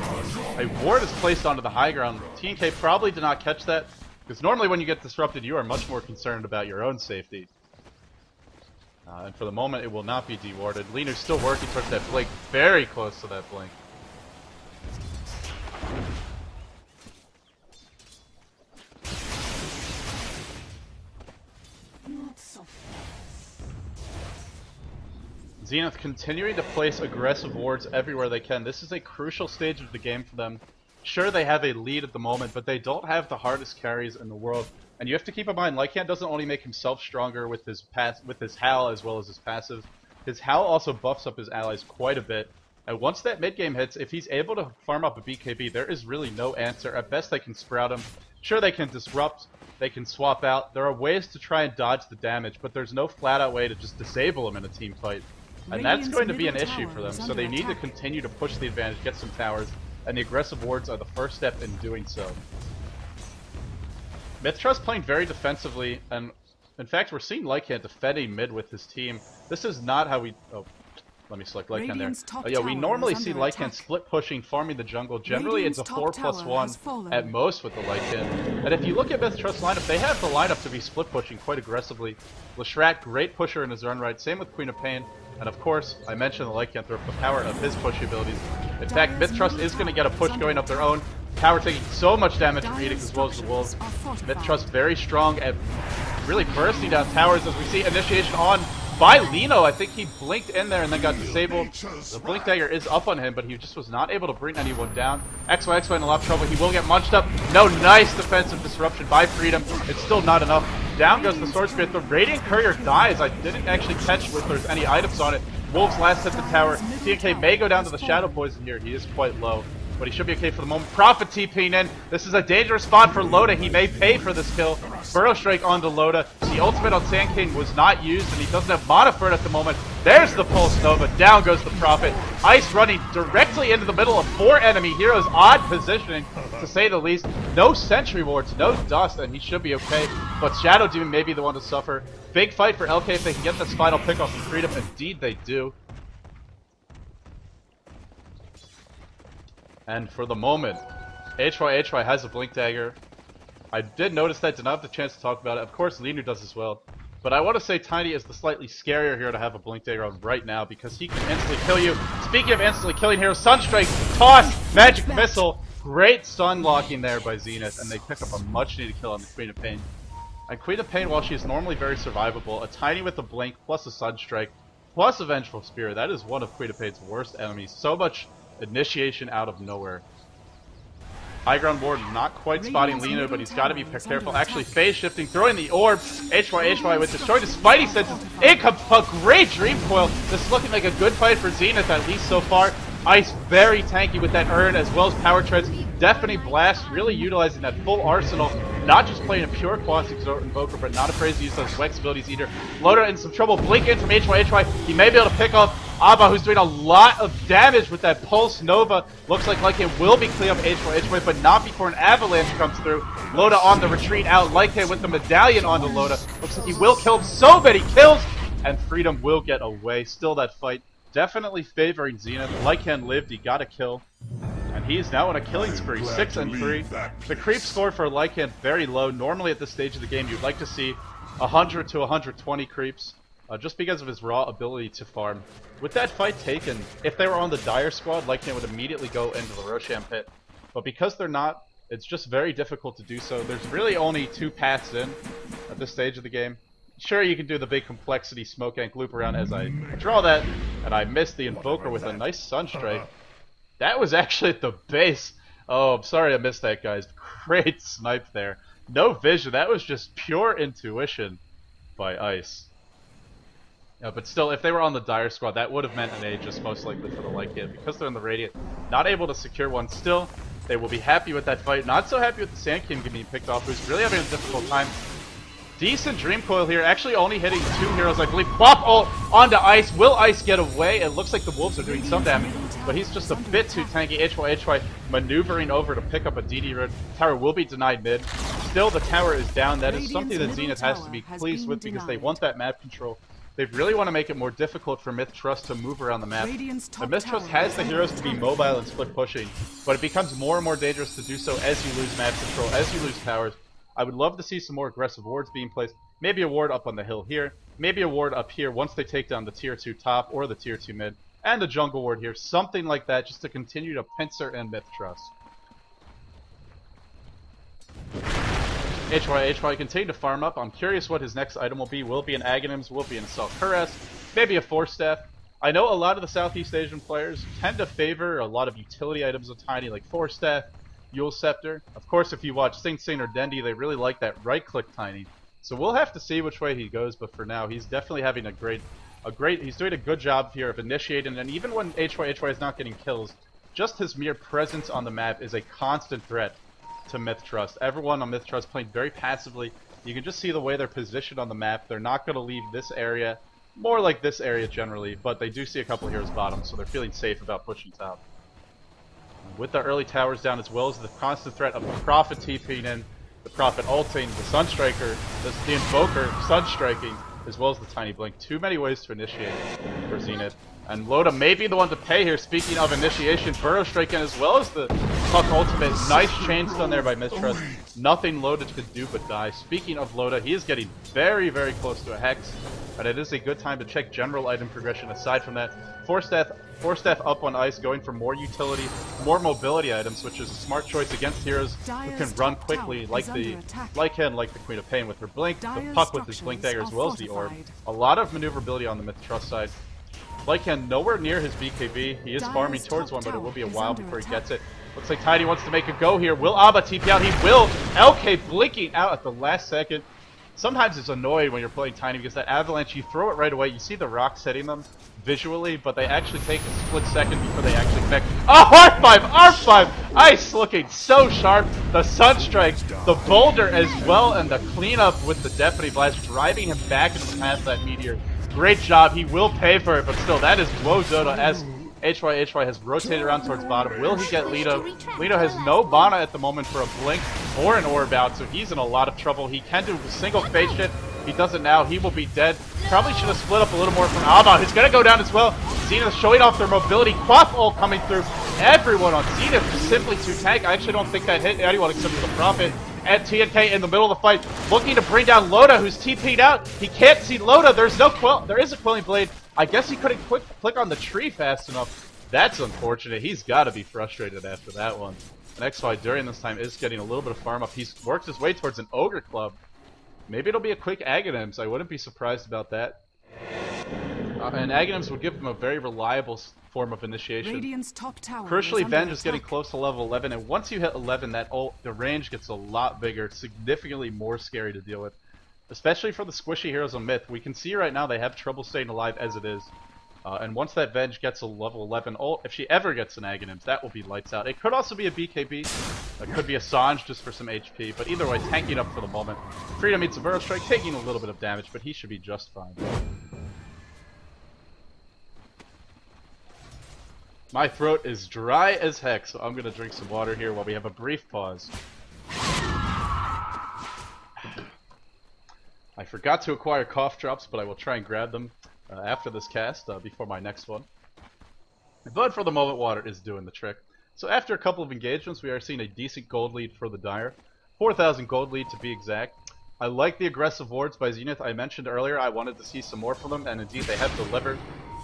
A ward is placed onto the high ground. TNK probably did not catch that, because normally when you get disrupted, you are much more concerned about your own safety. And for the moment, it will not be dewarded. Leaner's still working towards that blink, very close to that blink. Zenith continuing to place aggressive wards everywhere they can. This is a crucial stage of the game for them. Sure, they have a lead at the moment, but they don't have the hardest carries in the world. And you have to keep in mind, Lycan doesn't only make himself stronger with his Howl as well as his passive. His Howl also buffs up his allies quite a bit. And once that mid game hits, if he's able to farm up a BKB, there is really no answer. At best, they can sprout him. Sure, they can disrupt. They can swap out. There are ways to try and dodge the damage, but there's no flat-out way to just disable him in a team fight. And that's going to be an issue for them, so they need to continue to push the advantage, get some towers, and the aggressive wards are the first step in doing so. mithtrust playing very defensively, and in fact we're seeing Lycan defending mid with his team. This is not how we... Oh, let me select Lycan there. Oh, yeah, we normally see Lycan split pushing, farming the jungle. Generally it's a 4+1 at most with the Lycan. And if you look at mithtrust's lineup, they have the lineup to be split pushing quite aggressively. Leshrac, great pusher in his own right, same with Queen of Pain. And of course, I mentioned the Lycanthrope, the power of his push abilities. In fact, mithtrust is going to get a push going up their own. Tower taking so much damage from Edict as well as the Wolves. mithtrust very strong at really bursting down towers as we see initiation on by Lino. I think he blinked in there and then got disabled. The Blink Dagger is up on him, but he just was not able to bring anyone down. XY in a lot of trouble. He will get munched up. No, nice defensive disruption by Freedom. It's still not enough. Down goes the Sword Spirit. The Radiant Courier dies. I didn't actually catch if there's any items on it. Wolves last hit the tower. TNK may go down to the Shadow Poison here. He is quite low, but he should be okay for the moment. Prophet TPing in. This is a dangerous spot for Loda. He may pay for this kill. Burrow Strike onto Loda. The ultimate on Sand King was not used, and he doesn't have mana for it at the moment. There's the Pulse Nova. Down goes the Prophet. Ice running directly into the middle of 4 enemy heroes. Odd positioning, to say the least. No sentry wards, no dust, and he should be okay. But Shadow Demon may be the one to suffer. Big fight for LK if they can get this final pick off from Freedom. Indeed they do. And for the moment, HY has a Blink Dagger. I did notice that, did not have the chance to talk about it. Of course, Linu does as well. But I want to say Tiny is the slightly scarier hero to have a Blink Dagger on right now, because he can instantly kill you. Speaking of instantly killing heroes, Sunstrike, Toss, Magic Missile. Great stun locking there by Zenith, and they pick up a much needed kill on the Queen of Pain. And Queen of Pain, while she is normally very survivable, a Tiny with a Blink, plus a Sunstrike, plus a Vengeful Spear, that is one of Queen of Pain's worst enemies. So much initiation out of nowhere. High ground ward not quite spotting Lino, but he's got to be careful. Actually, phase shifting, throwing the orb. HY with destroyed his Spidey senses. In comes a great Dream Coil. This is looking like a good fight for Zenith, at least so far. Ice very tanky with that urn, as well as power treads. Deafening Blast, really utilizing that full arsenal. Not just playing a pure Quastic Invoker, but not afraid to use those Wex abilities either. Loda in some trouble. Blink in from HY. He may be able to pick off Abba, who's doing a lot of damage with that Pulse Nova. Looks like it will be clean up HY, but not before an Avalanche comes through. Loda on the retreat out. Lycan with the Medallion onto Loda. Looks like he will kill him. So many kills! And Freedom will get away. Still that fight definitely favoring Zenith. Lycan lived. He got a kill. And he's now on a killing spree, 6 and 3. The creep score for Lycan very low. Normally at this stage of the game, you'd like to see 100 to 120 creeps, just because of his raw ability to farm. With that fight taken, if they were on the Dire squad, Lycan would immediately go into the Roshan pit. But because they're not, it's just very difficult to do so. There's really only 2 paths in at this stage of the game. Sure, you can do the big complexity smoke ink loop around as I draw that, and I missed the Invoker with a nice Sunstrike. That was actually at the base. Oh, I'm sorry I missed that, guys. Great snipe there. No vision. That was just pure intuition by Ice. Yeah, but still, if they were on the Dire squad, that would have meant an Aegis, most likely for the Lycan. Because they're in the Radiant, not able to secure one. Still, they will be happy with that fight. Not so happy with the Sand King being picked off, who's really having a difficult time. Decent Dream Coil here, actually only hitting 2 heroes, I believe. Bop ult onto Ice. Will Ice get away? It looks like the Wolves are doing some damage. but he's just a bit too tanky. HY maneuvering over to pick up a DD root. Tower will be denied mid. Still, the tower is down. That is something that Zenith has to be pleased with because they want that map control. They really want to make it more difficult for mithtrust to move around the map. The mithtrust has the heroes to be mobile and split pushing, but it becomes more and more dangerous to do so as you lose map control, as you lose towers. I would love to see some more aggressive wards being placed. Maybe a ward up on the hill here. Maybe a ward up here once they take down the tier 2 top or the tier 2 mid. And a jungle ward here. Something like that just to continue to pincer and mithtrust. HY continue to farm up. I'm curious what his next item will be. Will it be an Aghanims? Will it be an Assault Cuirass? Maybe a Force Staff. I know a lot of the Southeast Asian players tend to favor a lot of utility items of Tiny, like Force Staff, Yule Scepter. Of course, if you watch Sing Sing or Dendi, they really like that right-click Tiny. So we'll have to see which way he goes, but for now, he's definitely having he's doing a good job here of initiating, and even when HY is not getting kills, just his mere presence on the map is a constant threat to mithtrust. Everyone on mithtrust playing very passively. You can just see the way they're positioned on the map. They're not going to leave this area, more like this area generally, but they do see a couple of heroes bottom, so they're feeling safe about pushing top. With the early towers down, as well as the constant threat of the Prophet TPing in, the Prophet ulting, the Sunstriker, the Invoker Sunstriking, as well as the Tiny Blink. Too many ways to initiate for Zenith. And Loda may be the one to pay here. Speaking of initiation, Burrow Strike in as well as the Puck Ultimate. Nice chain stun there by mithtrust. Nothing Loda could do but die. Speaking of Loda, he is getting very, very close to a Hex. And it is a good time to check general item progression aside from that. Force Staff up on ice, going for more utility, more mobility items, which is a smart choice against heroes who can run quickly, like the Lycan, like the Queen of Pain with her Blink, the Puck with his Blink Dagger, as well as the Orb. A lot of maneuverability on the mithtrust side. Lycan nowhere near his BKB. He is farming towards one, but it will be a while before he gets it. Looks like Tiny wants to make a go here. Will Abba TP out? He will! LK blinking out at the last second. Sometimes it's annoying when you're playing Tiny because that avalanche, you throw it right away. You see the rocks hitting them visually, but they actually take a split second before they actually connect. Oh, R5! Ice looking so sharp. The Sunstrike, the boulder as well, and the cleanup with the Deafening Blast, driving him back into the path of that meteor. Great job. He will pay for it, but still, that is Woe Dota as HY has rotated around towards bottom. Will he get Lido? Lido has no Mana at the moment for a Blink or an Orb out, so he's in a lot of trouble. He can do a single phase shift. He does it now. He will be dead. Probably should have split up a little more from Alba, who's going to go down as well. Zenith showing off their mobility. Quaff ult coming through. Everyone on Zenith is simply too tank. I actually don't think that hit anyone except for the Prophet. At TNK in the middle of the fight, looking to bring down Loda, who's TP'd out. He can't see Loda. There is a Quelling Blade. I guess he couldn't click on the tree fast enough. That's unfortunate. He's got to be frustrated after that one. And XY during this time is getting a little bit of farm up. He's worked his way towards an Ogre Club. Maybe it'll be a quick Aghanims. I wouldn't be surprised about that. And Aghanims would give him a very reliable form of initiation. Crucially, Venge is getting close to level 11, and once you hit 11, the range gets a lot bigger, significantly more scary to deal with. Especially for the squishy heroes on Myth. We can see right now they have trouble staying alive as it is. And once that Venge gets a level 11 ult, if she ever gets an Aghanims, that will be lights out. It could also be a BKB. It could be a Sange just for some HP. But either way, tanking up for the moment. Freedom meets a Burrow Strike, taking a little bit of damage, but he should be just fine. My throat is dry as heck, so I'm going to drink some water here while we have a brief pause. I forgot to acquire cough drops, but I will try and grab them after this cast, before my next one. But for the moment, water is doing the trick. So after a couple of engagements, we are seeing a decent gold lead for the Dire. 4,000 gold lead to be exact. I like the aggressive wards by Zenith. I mentioned earlier I wanted to see some more from them, and indeed they have delivered.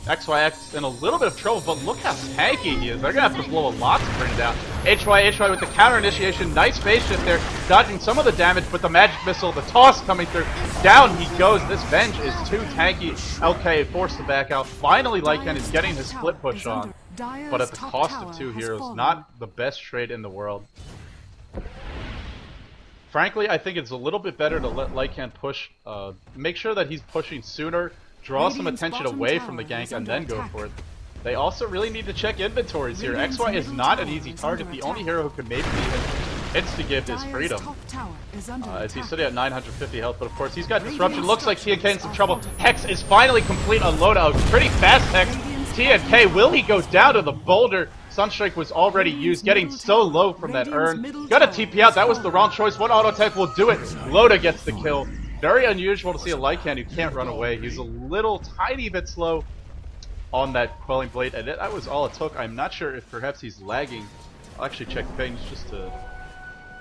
XYX in a little bit of trouble, but look how tanky he is. They're going to have to blow a lot to bring it down. HY with the counter initiation. Nice phase shift there, dodging some of the damage, but the magic missile, the toss coming through. Down he goes. This Venge is too tanky. LK forced to back out. Finally, Lycan is getting his split push on, but at the cost of 2 heroes. Not the best trade in the world. Frankly, I think it's a little bit better to let Lycan push, make sure that he's pushing sooner, draw some attention away from the gank, and then go for it. They also really need to check inventories here. XY is not an easy target. The only hero who could maybe even insta-give is Freedom. As he's sitting at 950 health, but of course he's got Disruption. Looks like TNK in some trouble. Hex is finally complete on Loda. A pretty fast Hex. TNK, will he go down to the boulder? Sunstrike was already used, getting so low from that urn. Got a TP out, that was the wrong choice. One auto attack will do it. Loda gets the kill. Very unusual to see a lycan who can't run away. He's a little tiny bit slow on that Quelling Blade, and that was all it took. I'm not sure if perhaps he's lagging. I'll actually check things just to...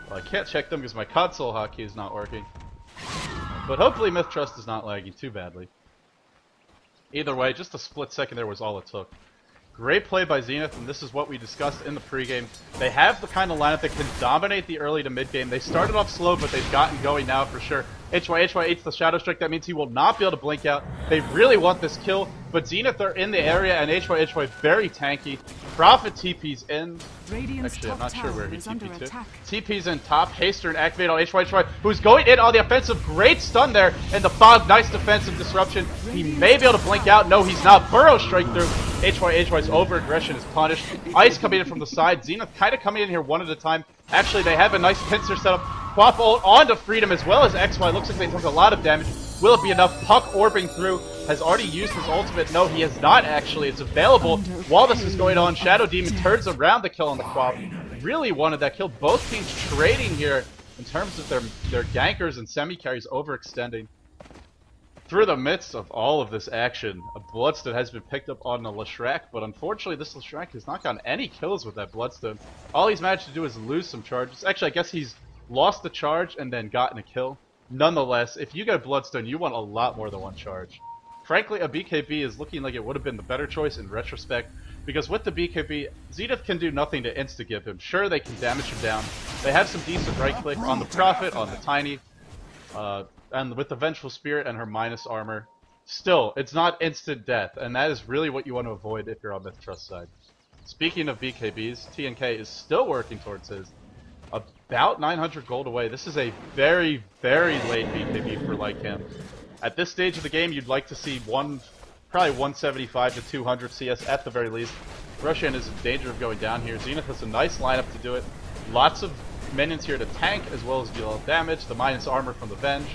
Well, I can't check them because my console hotkey is not working. But hopefully mithtrust is not lagging too badly. Either way, just a split second there was all it took. Great play by Zenith, and this is what we discussed in the pregame. They have the kind of lineup that can dominate the early to mid game. They started off slow, but they've gotten going now for sure. HY eats the Shadow Strike. That means he will not be able to blink out. They really want this kill, but Zenith are in the area, and HY very tanky. Prophet TP's in. Actually, I'm not sure where he TP'd to. TP's in top. Haster and activate on HY, who's going in on the offensive. Great stun there, and the fog. Nice defensive disruption. He may be able to blink out. No, he's not. Burrow strike through. HY's over-aggression is punished. Ice coming in from the side. Zenith kind of coming in here one at a time. Actually, they have a nice pincer setup. Quap ult onto Freedom as well as XY. Looks like they took a lot of damage. Will it be enough? Puck orbing through. Has already used his ultimate. No, he has not actually. It's available while this is going on. Shadow Demon turns around the kill on the Quap. Really wanted that kill. Both teams trading here in terms of their gankers and semi-carries overextending. Through the midst of all of this action, a Bloodstone has been picked up on the leshrac, but unfortunately this leshrac has not gotten any kills with that Bloodstone. All he's managed to do is lose some charges. Actually, I guess he's lost the charge and then gotten a kill. Nonetheless, if you get a Bloodstone, you want a lot more than one charge. Frankly, a BKB is looking like it would have been the better choice in retrospect, because with the BKB, Zenith can do nothing to insta-give him. Sure, they can damage him down. They have some decent right-click on the Prophet, on the Tiny, and with the Vengeful Spirit and her minus armor. Still, it's not instant death, and that is really what you want to avoid if you're on mithtrust side. Speaking of BKBs, TNK is still working towards his. About 900 gold away. This is a very, very late BKB for lycan. At this stage of the game, you'd like to see probably 175 to 200 CS at the very least. Roshan is in danger of going down here. Zenith has a nice lineup to do it. Lots of minions here to tank as well as deal damage. The minus armor from the Venge.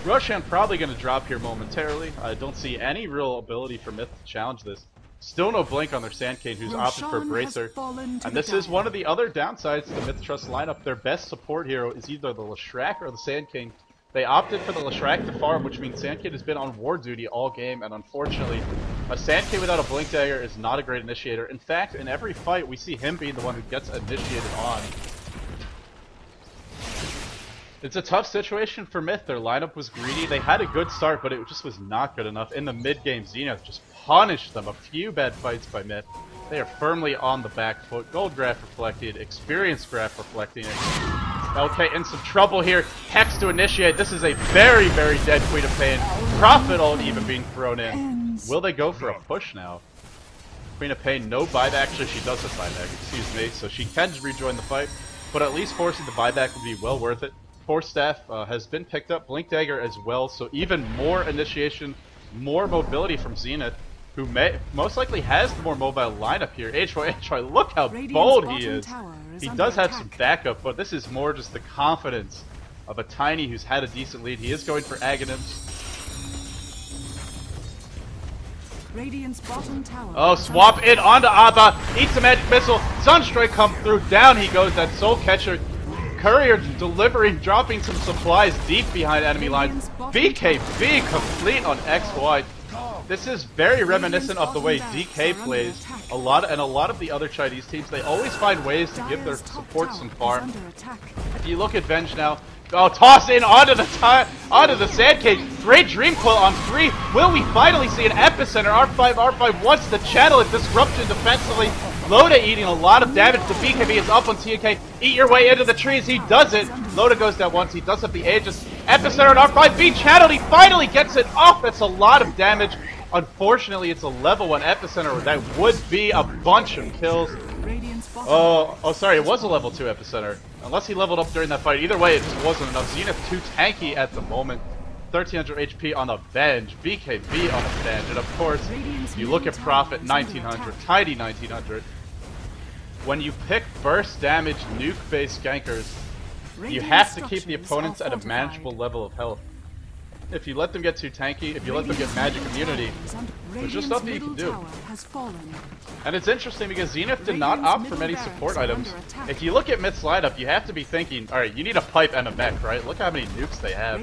Roshan probably going to drop here momentarily. I don't see any real ability for Myth to challenge this. Still no blink on their Sandcane, who's opted for a Bracer. And this is one of the other downsides to the mithtrust lineup. Their best support hero is either the leshrac or the Sandcane. They opted for the leshrac to farm, which means Sandcane has been on war duty all game, and unfortunately, a Sandcane without a blink dagger is not a great initiator. In fact, in every fight, we see him being the one who gets initiated on. It's a tough situation for Myth. Their lineup was greedy. They had a good start, but it just was not good enough. In the mid-game, Zenith just punished them. A few bad fights by Myth. They are firmly on the back foot. Gold graph reflected. Experience graph reflecting it. Okay, in some trouble here. Hex to initiate. This is a very, very dead Queen of Pain. Prophet ult even being thrown in. Will they go for a push now? Queen of Pain, no buyback. Actually, she does have buyback, excuse me. So she can rejoin the fight. But at least forcing the buyback would be well worth it. Force Staff has been picked up, Blink Dagger as well, so even more initiation, more mobility from Zenith, who most likely has the more mobile lineup here. HY, look how bold he is. He does have some backup, but this is more just the confidence of a Tiny who's had a decent lead. He is going for Aghanims. Oh, swap in onto Abba, eats a magic missile, Sunstrike come through, down he goes, that Soul Catcher. Courier delivering, dropping some supplies deep behind enemy lines. BKB complete on XY. This is very reminiscent of the way DK plays. A lot of the other Chinese teams, they always find ways to give their support some farm. If you look at Venge now, oh, toss in onto the Sandcage. Great Dream Coil on 3. Will we finally see an epicenter? R5 wants to channel it. Disruption defensively. Loda eating a lot of damage. The BKB is up on TNK. Eat your way into the trees. He does it. Loda goes down once. He does have the Aegis. Epicenter on R5 being channeled. He finally gets it off. That's a lot of damage. Unfortunately, it's a level 1 Epicenter. That would be a bunch of kills. Oh, sorry. It was a level 2 Epicenter. Unless he leveled up during that fight. Either way, it just wasn't enough. Zenith too tanky at the moment. 1300 HP on the Venge. BKB on the Venge. And of course, you look at Prophet 1900. Tidy 1900. When you pick burst damage nuke-based gankers, you have to keep the opponents at a manageable level of health. If you let them get too tanky, if you let them get magic immunity, there's just nothing you can do. And it's interesting because Zenith did not opt for many support items. If you look at Myth's lineup, you have to be thinking, alright, you need a pipe and a mech, right? Look how many nukes they have.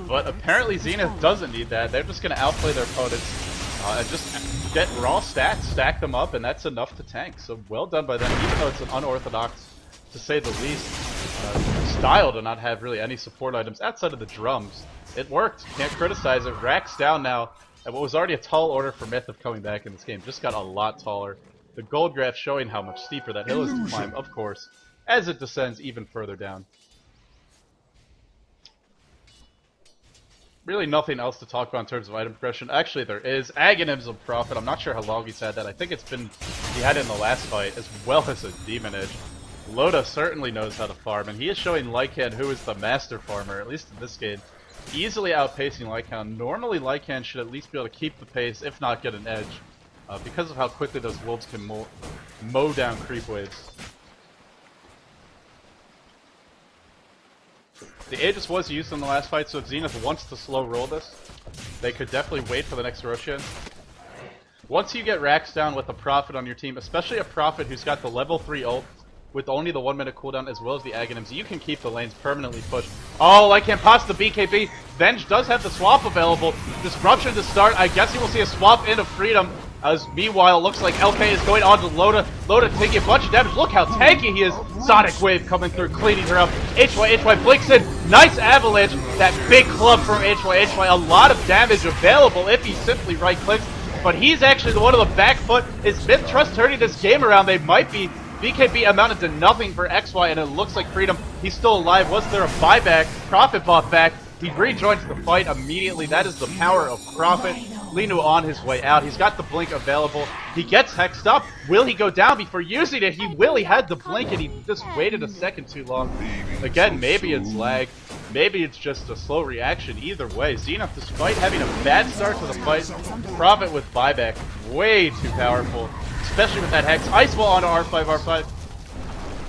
But apparently Zenith doesn't need that. They're just going to outplay their opponents and just get raw stats, stack them up, and that's enough to tank. So well done by them, even though it's an unorthodox, to say the least, style to not have really any support items outside of the drums. It worked. Can't criticize it. Rack's down now. And what was already a tall order for Myth of coming back in this game just got a lot taller. The gold graph showing how much steeper that hill is to climb, of course, as it descends even further down. Really nothing else to talk about in terms of item progression. Actually, there is. Aghanim's a Prophet. I'm not sure how long he's had that. I think it's been... he had it in the last fight, as well as a Demon Edge. Loda certainly knows how to farm, and he is showing Lycan, who is the master farmer, at least in this game, easily outpacing Lycan. Normally Lycan should at least be able to keep the pace, if not get an edge, because of how quickly those wolves can mow down creep waves. The Aegis was used in the last fight, so if Zenith wants to slow roll this, they could definitely wait for the next Roshan. Once you get racks down with a Prophet on your team, especially a Prophet who's got the level 3 ult, with only the 1 minute cooldown as well as the Aghanims, you can keep the lanes permanently pushed. Oh, Lycan pops the BKB. Venge does have the swap available. Disruption to start. I guess he will see a swap into Freedom. As meanwhile, looks like LK is going on to Loda. Loda taking a bunch of damage. Look how tanky he is. Sonic Wave coming through, cleaning her up. HY blinks in. Nice avalanche. That big club from HY. A lot of damage available if he simply right clicks. But he's actually the one on the back foot. Is mithtrust turning this game around? They might be. BKB amounted to nothing for XY, and it looks like Freedom, he's still alive. Was there a buyback? Prophet bought back. He rejoins the fight immediately. That is the power of Prophet. Linu on his way out. He's got the blink available. He gets hexed up. Will he go down before using it? He will. He had the blink, and he just waited a second too long. Again, maybe it's lag. Maybe it's just a slow reaction. Either way, Zenith, despite having a bad start to the fight, Prophet with buyback. Way too powerful. Especially with that Hex. Ice Wall onto R5.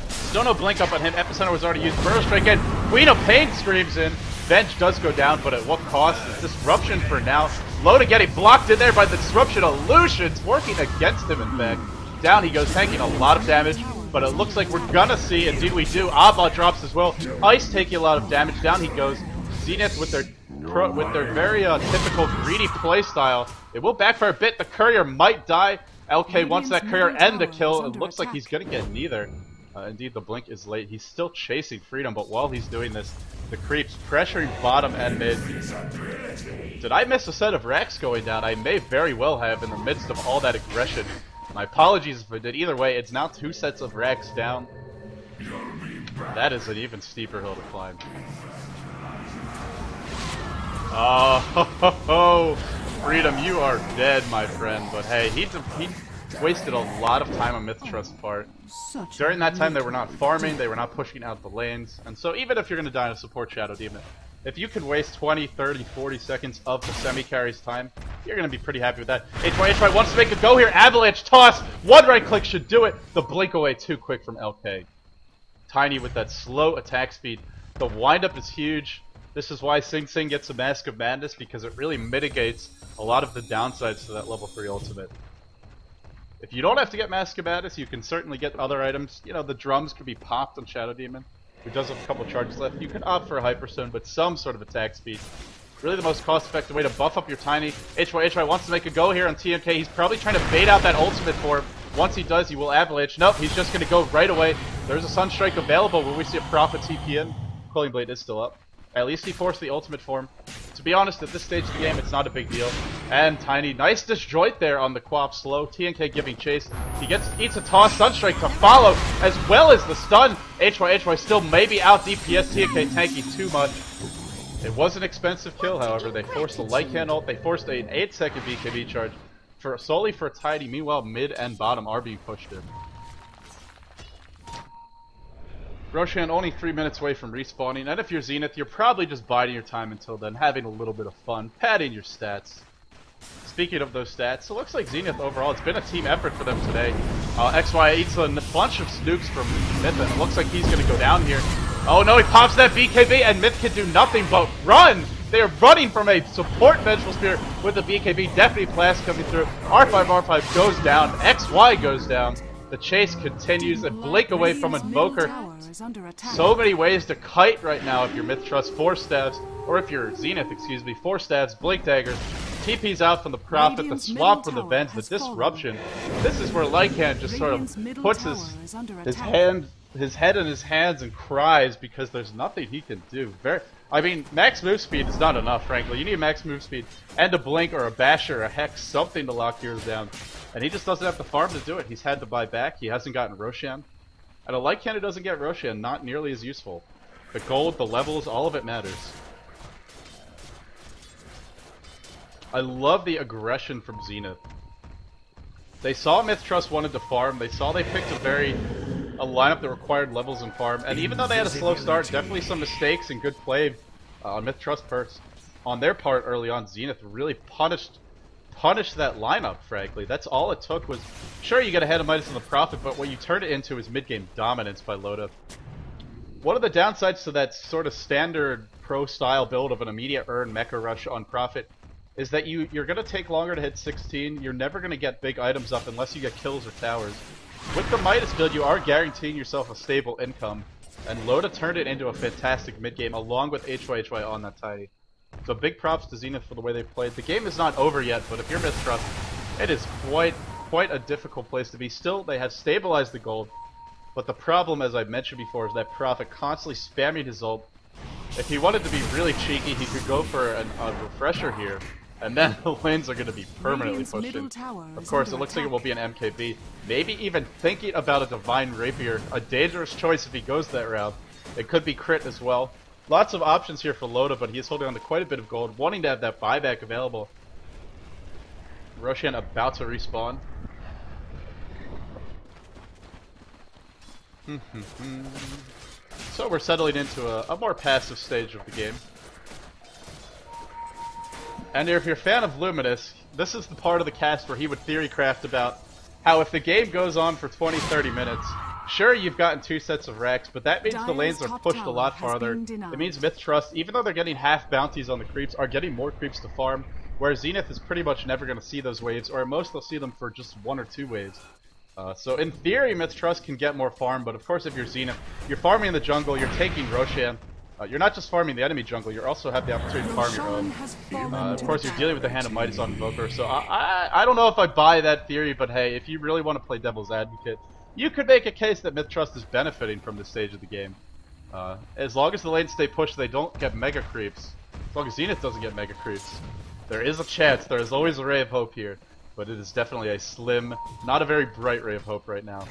Still no blink up on him. Epicenter was already used. Burrow Strike in. Queen of Pain screams in. Venge does go down, but at what cost? It's Disruption for now. Loda getting blocked in there by the Disruption illusions. Working against him, in fact. Down he goes, taking a lot of damage. But it looks like we're gonna see, indeed we do. Abba drops as well. Ice taking a lot of damage. Down he goes. Zenith with their very typical greedy playstyle. It will backfire a bit. The Courier might die. LK wants that Courier and the kill. It looks like he's gonna get neither. Indeed, the blink is late. He's still chasing Freedom, but while he's doing this, the creeps pressuring bottom and mid. Did I miss a set of racks going down? I may very well have in the midst of all that aggression. My apologies if I did. Either way, it's now 2 sets of racks down. That is an even steeper hill to climb. Oh, ho, ho, ho. Freedom, you are dead, my friend. But hey, he wasted a lot of time on mithtrust part. During that time, they were not farming, they were not pushing out the lanes. And so even if you're going to die in a support Shadow Demon, if you can waste 20, 30, 40 seconds of the semi-carry's time, you're going to be pretty happy with that. HY wants to make a go here. Avalanche toss. 1 right click should do it. The blink away too quick from LK. Tiny with that slow attack speed. The windup is huge. This is why Sing Sing gets a Mask of Madness, because it really mitigates a lot of the downsides to that level 3 ultimate. If you don't have to get Mask of Madness, you can certainly get other items. You know, the drums could be popped on Shadow Demon, who does have a couple charges left. You can opt for a Hyperstone, but some sort of attack speed. Really the most cost-effective way to buff up your Tiny. HY wants to make a go here on TMK. He's probably trying to bait out that ultimate for him. Once he does, he will Avalanche. Nope, he's just going to go right away. There's a Sunstrike available when we see a Prophet TP in. Quelling Blade is still up. At least he forced the ultimate form. To be honest, at this stage of the game, it's not a big deal. And Tiny, nice disjoint there on the Quap slow. TNK giving chase. He eats a toss, Sunstrike to follow, as well as the stun. HY still maybe out DPS. TNK tanky too much. It was an expensive kill, however. They forced the Lycan ult. They forced an 8-second BKB charge solely for Tiny. Meanwhile, mid and bottom are being pushed in. Roshan only 3 minutes away from respawning, and if you're Zenith, you're probably just biding your time until then, having a little bit of fun, padding your stats. Speaking of those stats, it looks like Zenith overall, it's been a team effort for them today. XY eats a bunch of snooks from Myth, and it looks like he's going to go down here. Oh no, he pops that BKB, and Myth can do nothing but run! They are running from a support Vengeful Spirit with the BKB. Deputy Blast coming through. R5 goes down. XY goes down. The chase continues. A blink away from Invoker. So many ways to kite right now if you're Mithtrust. 4 stabs. Or if you're Zenith, excuse me. 4 stabs, Blink Daggers. TP's out from the Prophet, the swap from the Venge, the Disruption. This is where Lycan just sort of puts his head in his hands and cries because there's nothing he can do. I mean, max move speed is not enough, frankly. You need max move speed and a Blink or a Basher or a Hex, something to lock yours down. And he just doesn't have the farm to do it. He's had to buy back. He hasn't gotten Roshan. And a Lycan who doesn't get Roshan, not nearly as useful. The gold, the levels, all of it matters. I love the aggression from Zenith. They saw Mithtrust wanted to farm. They saw they picked a lineup that required levels and farm. And even though they had a slow start, definitely some mistakes and good play on Mithtrust parts on their part early on. Zenith really punished that lineup, frankly. That's all it took was, sure, you get ahead of Midas and the Prophet, but what you turn it into is mid-game dominance by Loda. One of the downsides to that sort of standard pro-style build of an immediate earn Mecha Rush on Prophet is that you're going to take longer to hit 16. You're never going to get big items up unless you get kills or towers. With the Midas build, you are guaranteeing yourself a stable income, and Loda turned it into a fantastic mid-game along with hyhy on that Tiny. So big props to Zenith for the way they played. The game is not over yet, but if you're Mithtrust, it is quite a difficult place to be. Still, they have stabilized the gold, but the problem, as I mentioned before, is that Prophet constantly spamming his ult. If he wanted to be really cheeky, he could go for a refresher here, and then the lanes are going to be permanently pushed in. Of course, it looks like it will be an MKB. Maybe even thinking about a Divine Rapier. A dangerous choice if he goes that route. It could be crit as well. Lots of options here for Loda, but he is holding on to quite a bit of gold, wanting to have that buyback available. Roshan about to respawn. So we're settling into a more passive stage of the game. And if you're a fan of Luminous, this is the part of the cast where he would theorycraft about how if the game goes on for 20-30 minutes, sure, you've gotten 2 sets of racks, but that means the lanes are pushed a lot farther. It means Mithtrust, even though they're getting half bounties on the creeps, are getting more creeps to farm, whereas Zenith is pretty much never going to see those waves, or at most they'll see them for just 1 or 2 waves. So in theory, Mithtrust can get more farm, but of course if you're Zenith, you're farming in the jungle, you're taking Roshan. You're not just farming the enemy jungle, you also have the opportunity to farm your own. Of course, you're dealing with the hand of Midas on Invoker, so I don't know if I buy that theory, but hey, if you really want to play devil's advocate, you could make a case that Mithtrust is benefiting from this stage of the game. As long as the lanes stay pushed, they don't get mega creeps. As long as Zenith doesn't get mega creeps. There is a chance, there is always a ray of hope here, but it is definitely a slim, not a very bright ray of hope right now.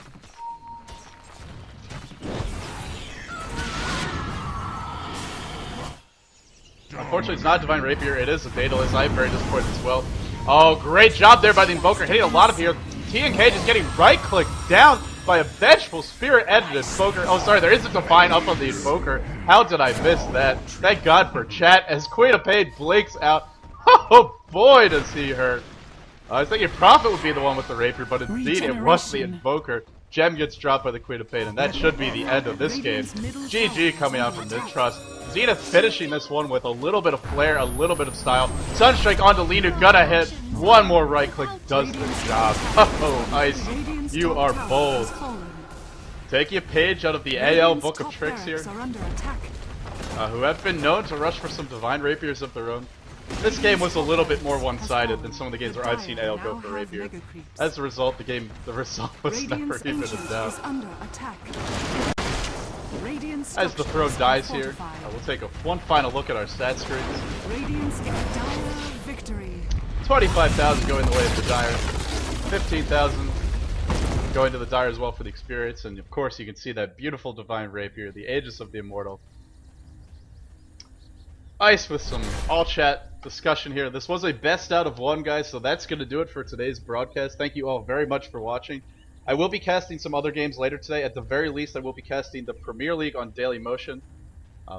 Unfortunately, it's not a Divine Rapier, it is a Daedalus. I am very disappointed as well. Oh, great job there by the Invoker, hitting a lot of heals. TNK just getting right-clicked down by a Vengeful Spirit and an Invoker. Oh, sorry, there is a Divine up on the Invoker. How did I miss that? Thank God for chat as Queen of Pain blinks out. Oh boy, does he hurt. I was thinking Prophet would be the one with the Rapier, but indeed it was the Invoker. Gem gets dropped by the Queen of Pain, and that should be the end of this game. GG coming out from Mithtrust. Zenith finishing this one with a little bit of flair, a little bit of style. Sunstrike onto Linu, gonna hit. One more right click does the job. Oh, Ice, you are bold. Taking a page out of the AL Book of Tricks here. Who have been known to rush for some Divine Rapiers of their own. This game was a little bit more one-sided than some of the games where I've seen AL go for Rapier. As a result, the result was never even in doubt. As the throne dies here, we'll take one final look at our stat screens. 25,000 going the way of the Dire. 15,000 going to the Dire as well for the experience, and of course you can see that beautiful Divine Rapier, the Aegis of the Immortal. Ice with some all-chat discussion here. This was a best out of 1, guys, so that's going to do it for today's broadcast. Thank you all very much for watching. I will be casting some other games later today. At the very least, I will be casting the Premier League on Daily Motion.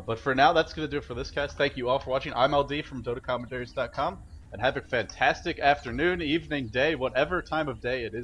But for now, that's going to do it for this cast. Thank you all for watching. I'm LD from dotacommentaries.com, and have a fantastic afternoon, evening, day, whatever time of day it is.